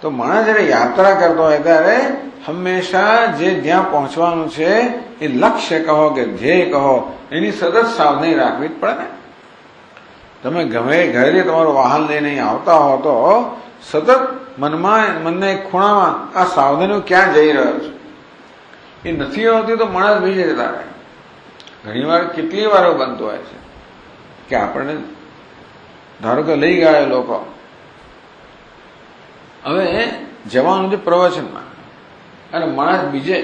તો માણસ જયારે યાત્રા કરતો હોય ત્યારે હંમેશા જે જ્યાં પહોંચવાનું છે એ લક્ષ્ય કહો કે ધ્યેય કહો, એની સતત સાવધાની રાખવી જ પડે ને. તમે ગમે ઘરે તમારું વાહન લઈને આવતા હો તો સતત મનના એક ખૂણામાં આ સાવધાનીઓ ક્યાં જઈ રહ્યો છે એ નથી હોતી, તો માણસ બીજે જતા રહે. ઘણી વાર કેટલી વાર એવું બનતું હોય છે કે આપણને ધારો કે લઈ ગયા લોકો, હવે જવાનું છે પ્રવચનમાં, અને માણસ બીજે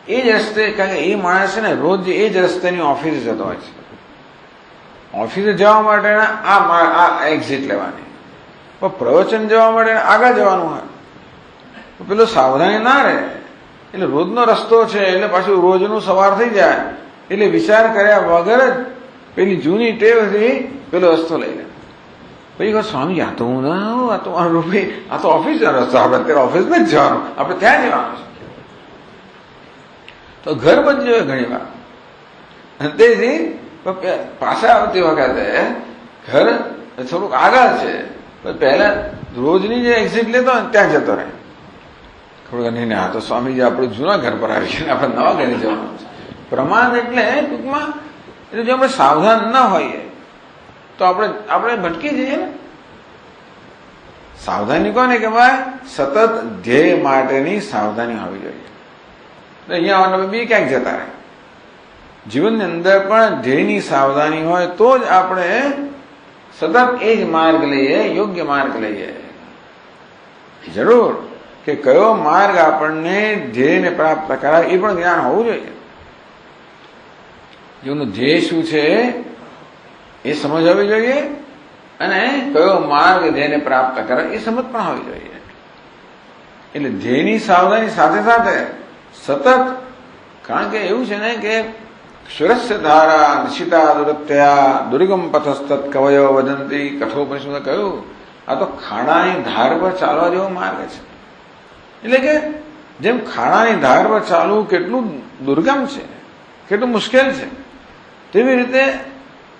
એ જ રસ્તે, કારણ કે એ માણસ છે ને રોજ એ જ રસ્તેની ઓફિસે જતો હોય છે. ઓફિસે જવા માટેના આ એક્ઝિટ લેવાની, પણ પ્રવચન જવા માટે આગળ જવાનું હોય તો પેલો સાવધાની ના રહે. એટલે રોજનો રસ્તો છે એટલે પાછું રોજનું સવાર થઈ જાય એટલે વિચાર કર્યા વગર જ પેલી જૂની ટેવથી પેલો રસ્તો લઈ લે. પછી કહો સ્વામી આ તો હું ના, આ તો મારો રૂપી, આ તો ઓફિસનો રસ્તો, આપણે અત્યારે ઓફિસમાં જ જવાનું, આપણે ત્યાં જવાનું છે. તો ઘર બદલ્યું ઘણી વાર, તેથી પાછા આવતી વખતે ઘર થોડુંક આગળ છે, પહેલા રોજની જે એક્ઝિટ લેતો હોય ત્યાં જતો રહે. થોડુંક નહીં, આ તો સ્વામીજી આપણું જૂના ઘર પર આવી છે, આપણે નવા ઘરે જવાનું છે. પ્રમાદ એટલે ટૂંકમાં એટલે જો આપણે સાવધાન ન હોઈએ તો આપણે ભટકી જઈએ ને. સાવધાની કોને કહેવાય? સતત ધ્યેય માટેની સાવધાની હોવી જોઈએ. અહીંયા આવવાના બી ક્યાંક જતા રહે. જીવનની અંદર પણ ધ્યેયની સાવધાની હોય તો જ આપણે સતત એ જ માર્ગ લઈએ, યોગ્ય માર્ગ લઈએ. જરૂર કે કયો માર્ગ આપણને ધ્યેયને પ્રાપ્ત કરાય એ પણ જ્ઞાન હોવું જોઈએ. જેનું ધ્યેય શું છે એ સમજ હોવી જોઈએ, અને કયો માર્ગ ધ્યેયને પ્રાપ્ત કરે એ સમજ પણ હોવી જોઈએ. એટલે ધ્યેયની સાવધાની સાથે સાથે સતત, કારણ કે એવું છે ને કે સુરસ્ય ધારા નિશિતા દુરત્યા દુર્ગમ પથસ્તત કવયો વદંતી, કઠોપનિષદે કહ્યું આ તો ખાડાની ધાર પર ચાલવા જેવો માર્ગ છે. એટલે કે જેમ ખાડાની ધાર પર ચાલવું કેટલું દુર્ગમ છે, કેટલું મુશ્કેલ છે, તેવી રીતે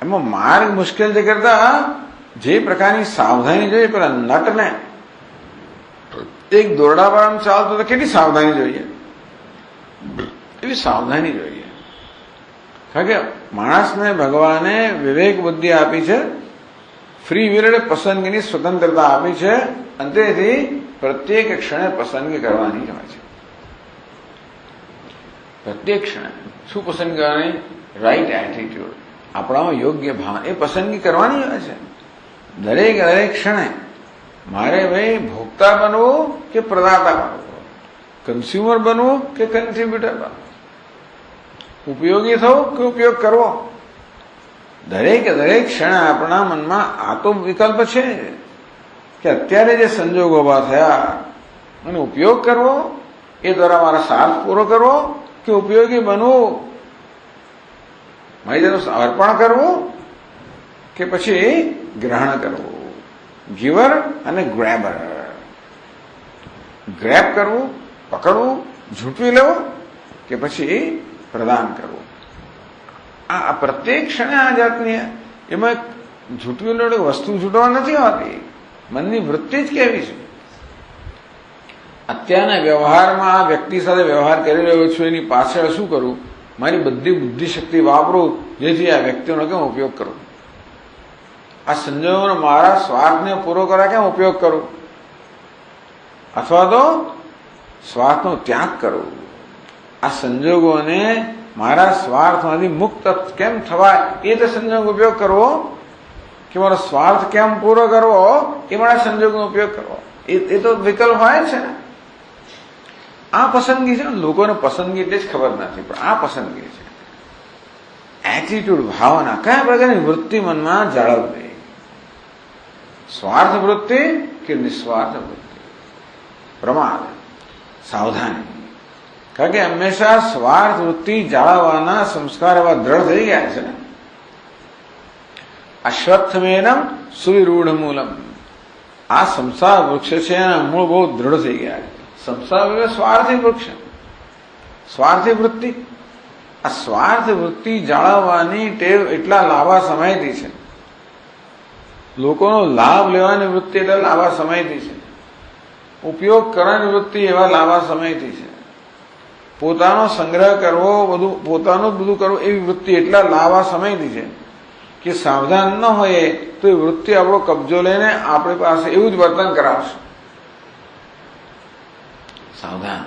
એમાં માર્ગ મુશ્કેલ છે કરતા જે પ્રકારની સાવધાની જોઈએ, પેલા નટને એક દોરડા પર આમ ચાલતો તો કેટલી સાવધાની જોઈએ, એવી સાવધાની જોઈએ. કારણ કે માણસને ભગવાને વિવેક બુદ્ધિ આપી છે, ફ્રી વિલ એટલે પસંદગીની સ્વતંત્રતા આપી છે, અને તેથી પ્રત્યેક ક્ષણે પસંદગી કરવાની હોય છે. પ્રત્યેક ક્ષણે શું પસંદ કરવાની? રાઈટ એટીટ્યુડ, આપણામાં યોગ્ય ભાવના, એ પસંદગી કરવાની હોય છે. દરેક ક્ષણે મારે ભાઈ ભોગતા બનવું કે પ્રદાતા બનવું, કન્ઝ્યુમર બનવું કે કન્ટ્રીબ્યુટર બનવું, ઉપયોગી થવું કે ઉપયોગ કરવો. દરેક ક્ષણે આપણા મનમાં આ તો વિકલ્પ છે કે અત્યારે જે સંજોગો ઉભા થયા મને ઉપયોગ કરવો, એ દ્વારા મારા સ્વાર્થ પૂરો કરવો કે ઉપયોગી બનવું, મારી તેનું અર્પણ કરવું કે પછી ગ્રહણ કરવું. ગિવર અને ગ્રેબર, ગ્રેબ કરવું, પકડવું, ઝૂંટવી લેવું કે પછી પ્રદાન કરવું. આ પ્રત્યેક ક્ષણે આ જાતની એમાં ઝૂંટવી લે વસ્તુ ઝૂંટવા નથી હોતી, મનની વૃત્તિ જ કેવી છે. અત્યારના વ્યવહારમાં આ વ્યક્તિ સાથે વ્યવહાર કરી રહ્યો છું, એની પાછળ શું કરું? મારી બધી બુદ્ધિશક્તિ વાપરું જેથી આ વ્યક્તિનો કેમ ઉપયોગ કરું, આ સંજોગોનો મારા સ્વાર્થને પૂરો કરવા કેમ ઉપયોગ કરું, અથવા તો સ્વાર્થનો ત્યાગ કરું. આ સંજોગોને મારા સ્વાર્થમાંથી મુક્ત કેમ થવાય એ તો સંજોગનો ઉપયોગ કરવો, કે મારો સ્વાર્થ કેમ પૂરો કરવો એ મારા સંજોગનો ઉપયોગ કરવો, એ તો વિકલ્પ હોય છે ને. આ પસંદગી છે ને, લોકોને પસંદગી એટલે જ ખબર નથી, પણ આ પસંદગી છે. એટીટ્યુડ, ભાવના, કયા પ્રકારની વૃત્તિ મનમાં જાળવવી, સ્વાર્થ વૃત્તિ કે નિસ્વાર્થ વૃત્તિ, પ્રમાદ, સાવધાની. કારણ કે હંમેશા સ્વાર્થ વૃત્તિ જાળવવાના સંસ્કાર એવા દ્રઢ થઈ ગયા છે ને. અશ્વત્થમેનમ સુવિરૂઢ મૂલમ, આ સંસાર વૃક્ષ છે એના મૂળ બહુ દ્રઢ થઈ ગયા છે. સંસાર વૃક્ષ સ્વાર્થી વૃક્ષ, સ્વાર્થી વૃત્તિ. આ સ્વાર્થ વૃત્તિ જાળવવાની ટેવ એટલા લાંબા સમયથી છે, લોકોનો લાભ લેવાની વૃત્તિ એટલા લાંબા સમયથી છે, ઉપયોગ કરવાની વૃત્તિ એવા લાંબા સમયથી છે, પોતાનો સંગ્રહ કરવો, બધું પોતાનું બધું કરવું એવી વૃત્તિ એટલા લાંબા સમયથી છે કે સાવધાન ન હોઈએ તો એ વૃત્તિ આપણો કબજો લઈને આપણી પાસે એવું જ વર્તન કરાવશે. સાવધાન,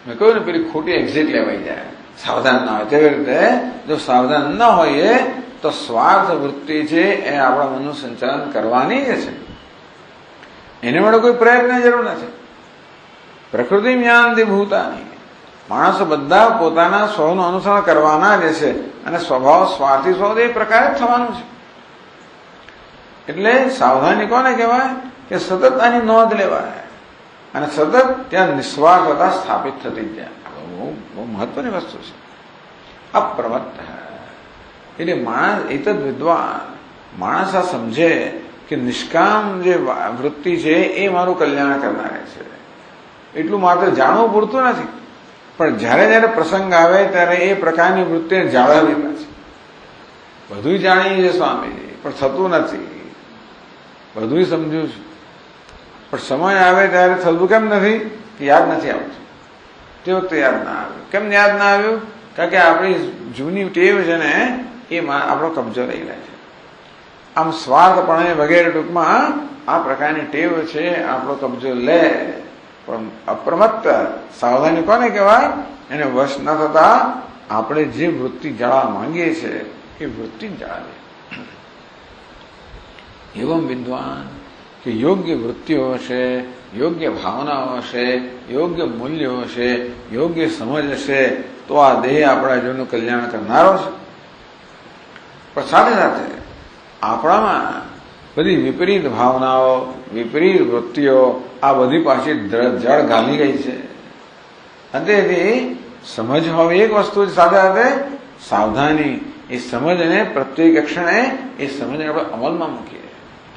મેં કહ્યું ને પેલી ખોટી એક્ઝિટ લેવાઈ જાય, સાવધાન ના હોય. તેવી રીતે જો સાવધાન ન હોઈએ તો સ્વાર્થ વૃત્તિ છે એ આપણા મનનું સંચાલન કરવાની જ છે, એને માટે કોઈ પ્રયત્ન જરૂર નથી. પ્રકૃતિ યાન્તિ ભૂતાની, માણસો બધા પોતાના સ્વનું અનુસરણ કરવાના જ છે, અને સ્વભાવ સ્વાર્થી સ્વભાવ એ પ્રકારે જ થવાનું છે. એટલે સાવધાની કોને કહેવાય? કે સતત આની નોંધ લેવાય અને સતત ત્યાં નિસ્વાર્થતા સ્થાપિત થતી જ જાય. બહુ મહત્વની વસ્તુ છે. અપ્રમત્ત એટલે માણસ એક જ વિદ્વાન માણસ આ સમજે કે નિષ્કામ જે વૃત્તિ છે એ મારું કલ્યાણ કરનારે છે. એટલું માત્ર જાણવું પૂરતું નથી, પણ જ્યારે જ્યારે પ્રસંગ આવે ત્યારે એ પ્રકારની વૃત્તિને જાળવવી પાછી. બધું જાણીએ છીએ સ્વામીજી, પણ થતું નથી. બધું સમજ્યું છું, પણ સમય આવે ત્યારે થતું કેમ નથી? યાદ નથી આવતું. તે વખતે યાદ ના આવ્યું. કેમ યાદ ના આવ્યું? કારણ કે આપણી જૂની ટેવ છે ને એ આપણો કબજો લઈ લે છે. આમ સ્વાર્થપણે વગેરે ટૂંકમાં આ પ્રકારની ટેવ છે આપણો કબજો લે. પણ અપ્રમત્ત સાવધાની કોને કહેવાય? એને વશ ન થતા આપણે જે વૃત્તિ જાળવા માંગીએ છીએ એ વૃત્તિ જાળવે. એવમ વિદ્વાન કે યોગ્ય વૃત્તિઓ હશે, યોગ્ય ભાવનાઓ હશે, યોગ્ય મૂલ્યો હશે, યોગ્ય સમજ હશે તો આ દેહ આપણા જીવનનું કલ્યાણ કરનારો છે. પણ સાથે સાથે આપણામાં બધી વિપરીત ભાવનાઓ, વિપરીત વૃત્તિઓ આ બધી પાછી જળ ઘાલી ગઈ છે. અને તેથી સમજ હોવી એક વસ્તુ, સાથે સાથે સાવધાની. એ સમજને પ્રત્યેક ક્ષણે એ સમજને આપણે અમલમાં મૂકીએ.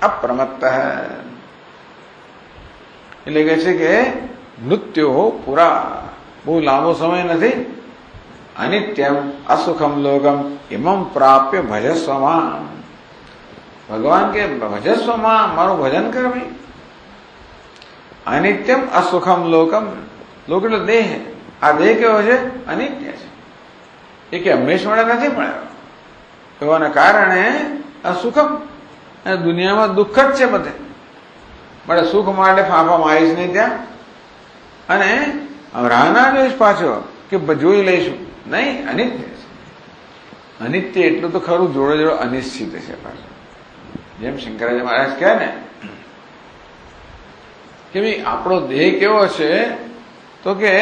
અપ્રમત્ત એટલે કહે છે કે મૃત્યુ પુરા, બહુ લાંબો સમય નથી. અનિત્યમ અસુખમ લોકમ ઇમમ પ્રાપ્ય ભજસ્વમાં. ભગવાન કે ભજસ્વમાં, મારું ભજન કર ભાઈ. અનિત્યમ અસુખમ લોકમ, લોક એટલે દેહ. આ દેહ કેવો છે? અનિત્ય છે. એ કે હંમેશ મળે નથી મળ્યો. એવાના કારણે અસુખમ, દુનિયામાં દુઃખ જ છે બધે. મળે સુખ માટે ફાંફા મારીશ નહીં ત્યાં, અને રાહના જોઈશ પાછો કે જોઈ લઈશું નહીં. અનિત્ય છે. અનિત્ય એટલું તો ખરું, જોડે જોડે અનિશ્ચિત છે પાછું. જેમ શંકરાચાર્ય મહારાજ કહે ને કે ભાઈ આપણો દેહ કેવો છે, તો કે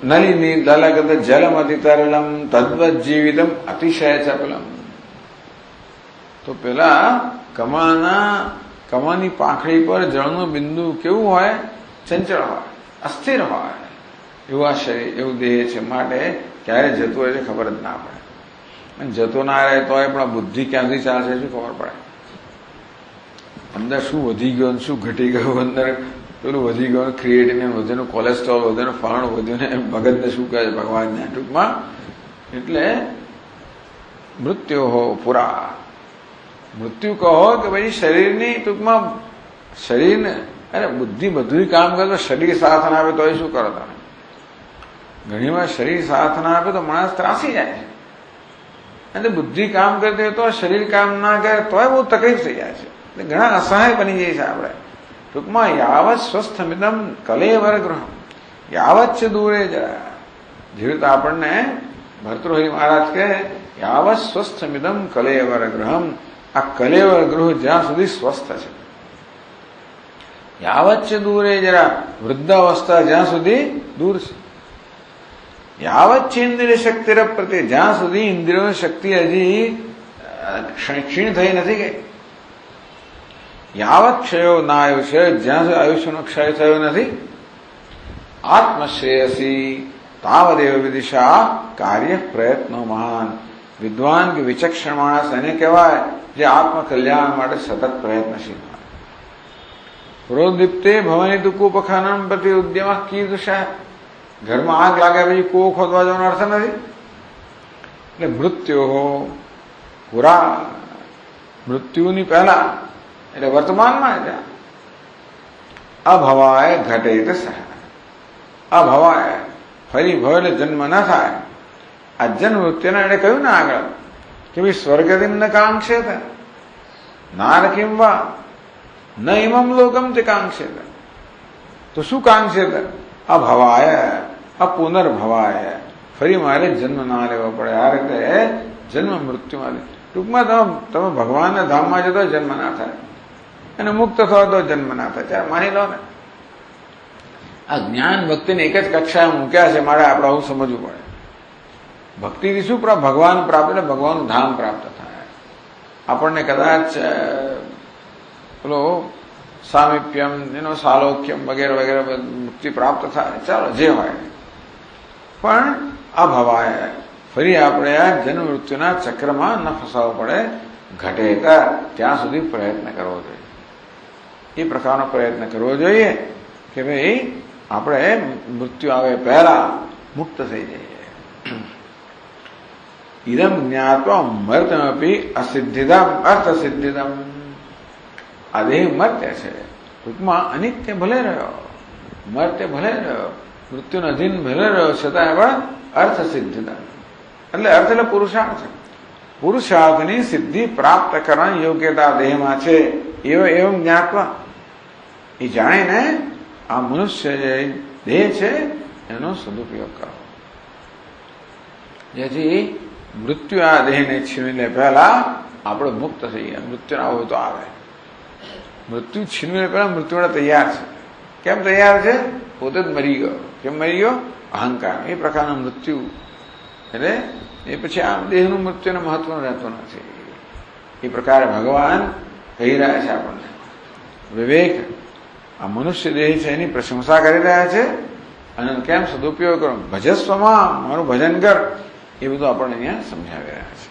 નલિની દલગત જલમ અતિ તરલમ તદ્વત જીવિતમ અતિશય ચપલમ. તો પેલા કમાની પાંખડી પર જળનું બિંદુ કેવું હોય? ચંચળ હોય, અસ્થિર હોય. એવું આ શરીર, એવું દેહ છે. માટે ક્યારે જતું હોય છે ખબર જ ના પડે. અને જતો ના રહે તોય પણ બુદ્ધિ ક્યાંથી ચાલશે શું ખબર પડે? અંદર શું વધી ગયું, શું ઘટી ગયું, અંદર પેલું વધી ગયું, ક્રિએટિન વધ્યું, કોલેસ્ટ્રોલ વધ્યું, ફાણ વધ્યું, ને મગજને શું કહે છે ભગવાનને ટૂંકમાં. એટલે મૃત્યુ હો પુરા, મૃત્યુ કહો કે ભાઈ શરીરની ટૂંકમાં શરીરને, અરે બુદ્ધિ બધું કામ કરે તો શરીર સાથ ના આપે તો એ શું કરો તમે? ઘણી વાર શરીર સાથ ના આપે તો માણસ ત્રાસી જાય છે. અને બુદ્ધિ કામ કરતી હોય તો શરીર કામ ના કરે તોય બહુ તકલીફ થઈ જાય છે. એટલે ઘણા અસહાય બની જાય છે આપણે. ટૂંકમાં યાવત સ્વસ્થમિદમ કલેવર ગૃહ, યાવત છે દૂરે જરા. જેવી રીતે આપણને ભર્તૃહરિ મહારાજ કહે યાવત સ્વસ્થમિદમ કલેવર ગૃહમ, આ કલેવર ગૃહ જ્યાં સુધી સ્વસ્થ છે, યાવત છે દૂરે જરા, વૃદ્ધાવસ્થા જ્યાં સુધી દૂર છે, યાવત છે ઇન્દ્રિય શક્તિ પ્રત્યે, જ્યાં સુધી ઇન્દ્રિયોની શક્તિ હજી ક્ષીણ થઈ નથી ગઈ, યાવત ક્ષયો ના આયુષ્ય, જ્યાં સુધી આયુષ્યનો ક્ષય થયો નથી, આત્મશ્રેયસી તાવદેવ વિદિશા કાર્ય પ્રયત્નો મહાન. વિદ્વાન કે વિચક્ષણ માણસ એને કહેવાય જે આત્મકલ્યાણ માટે સતત પ્રયત્નશીલ હોય. પ્રોદીપ્તે ભવની તું કૂપખાનમ પ્રતિ ઉદ્યમ કીદૃશા. ઘરમાં આગ લાગ્યા પછી કૂવો ખોદવા જવાનો અર્થ નથી. એટલે મૃત્યુ પુરા, મૃત્યુની પહેલા એટલે વર્તમાનમાં જ અભવાય ઘટે સહ. અભવાય ફરી ભવ એટલે જન્મ ન થાય. આ જન્મ મૃત્યુના એને કહ્યું ને આગળ કે ભાઈ સ્વર્ગતિમ ન કાંક્ષેત નારકિમ વા ન ઇમમ લોકમ તે કાંક્ષેત. તો શું કાંક્ષેત? અભવાય, અપુનર્ભવાય, ફરી મારે જન્મ ના લેવો પડે. આ રીતે જન્મ મૃત્યુમાં, ટૂંકમાં તમે ભગવાનના ધામમાં જતો જન્મ ના થાય, અને મુક્ત થવા તો જન્મ ના થાય. ત્યારે માની લો ને આ જ્ઞાન ભક્તિને એક જ કક્ષાએ મૂક્યા છે. મારે આપણે આવું સમજવું પડે. ભક્તિથી શું ભગવાન પ્રાપ્ત, એટલે ભગવાનનું ધામ પ્રાપ્ત થાય. આપણને કદાચ પેલો સામીપ્યમ, એનો સાલોક્યમ વગેરે વગેરે મુક્તિ પ્રાપ્ત થાય, ચાલો જે હોય, પણ અભવાય ફરી આપણે આ જન્મ મૃત્યુના ચક્રમાં ન ફસાવવું પડે. ઘટે ત્યાં સુધી પ્રયત્ન કરવો જોઈએ. એ પ્રકારનો પ્રયત્ન કરવો જોઈએ કે ભાઈ આપણે મૃત્યુ આવે પહેલા મુક્ત થઈ જઈએ. ઇદમ જ્ઞાત્વા મર્તમપી અસિદ્ધિદમ અર્થસિદ્ધિદમ. આ દેહ મર્ત્ય છે, ટૂંકમાં અનિત્ય ભલે રહ્યો, મર્ત્ય ભલે રહ્યો, મૃત્યુનો અધીન ભલે રહ્યો, છતાં પણ અર્થસિદ્ધિદમ એટલે અર્થ એટલે પુરુષાર્થ. પુરુષાર્થની સિદ્ધિ પ્રાપ્ત કરવાની યોગ્યતા દેહમાં છે. એવમ જ્ઞાત્વા, એ જાણીને આ મનુષ્ય જે દેહ છે એનો સદુપયોગ કરો, જેથી મૃત્યુ આ દેહને છીનવી લે પહેલા આપણે મુક્ત થઈએ. મૃત્યુ ના હોય તો આવે. મૃત્યુ છીનવી લે પહેલા મૃત્યુને તૈયાર છે. કેમ તૈયાર છે? પોતે જ મરી ગયો. કેમ મરી ગયો? અહંકાર. એ પ્રકારનું મૃત્યુ. એટલે એ પછી આ દેહનું મૃત્યુને મહત્વ રહેતું નથી. એ પ્રકારે ભગવાન કહી રહ્યા છે આપણને. વિવેક, આ મનુષ્ય દેહ છે એની પ્રશંસા કરી રહ્યા છે, અને કેમ સદુપયોગ કરો, ભજસ્વમાં, મારું ભજન કર, એ બધું આપણને અહીંયા સમજાવી રહ્યા છે.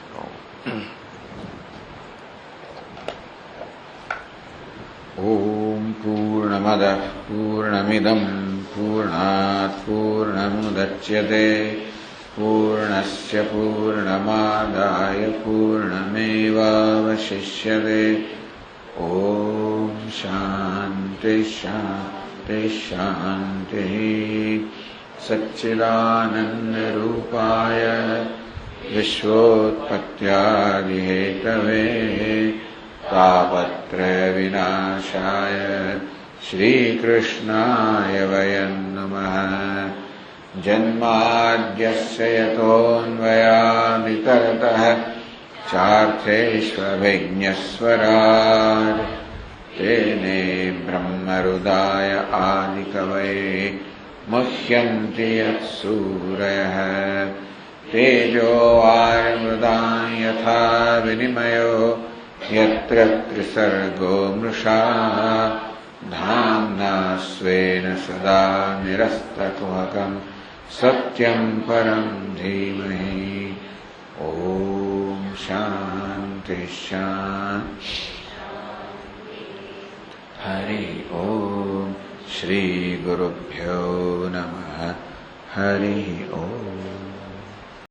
ॐ पूर्णमदः पूर्णमिदं पूर्णात् पूर्णमुदच्यते पूर्णस्य पूर्णमादाय पूर्णमेवावशिष्यते। ॐ शान्ति शान्ति शान्तिः। सच्चिदानन्दरूपाय विश्वोत्पत्त्यादिहेतवे तापत्रयविनाशाय श्रीकृष्णाय वयं नमः। जन्माद्यस्य यतोऽन्वयादितरतः चार्थेष्वभिज्ञस्वराट् तेने ब्रह्महृदाय आदिकवये मुह्यन्ति यत्सूरयः। तेजो वायुमृदां यथा विनिमयो यत्र त्रिसर्गो मृषा धाम्ना स्वेन सदा निरस्तकुहकं सत्यं परं धीमहि। ॐ शान्ति शान्ति। हरि ॐ श्री गुरुभ्यो नमः। हरि ॐ।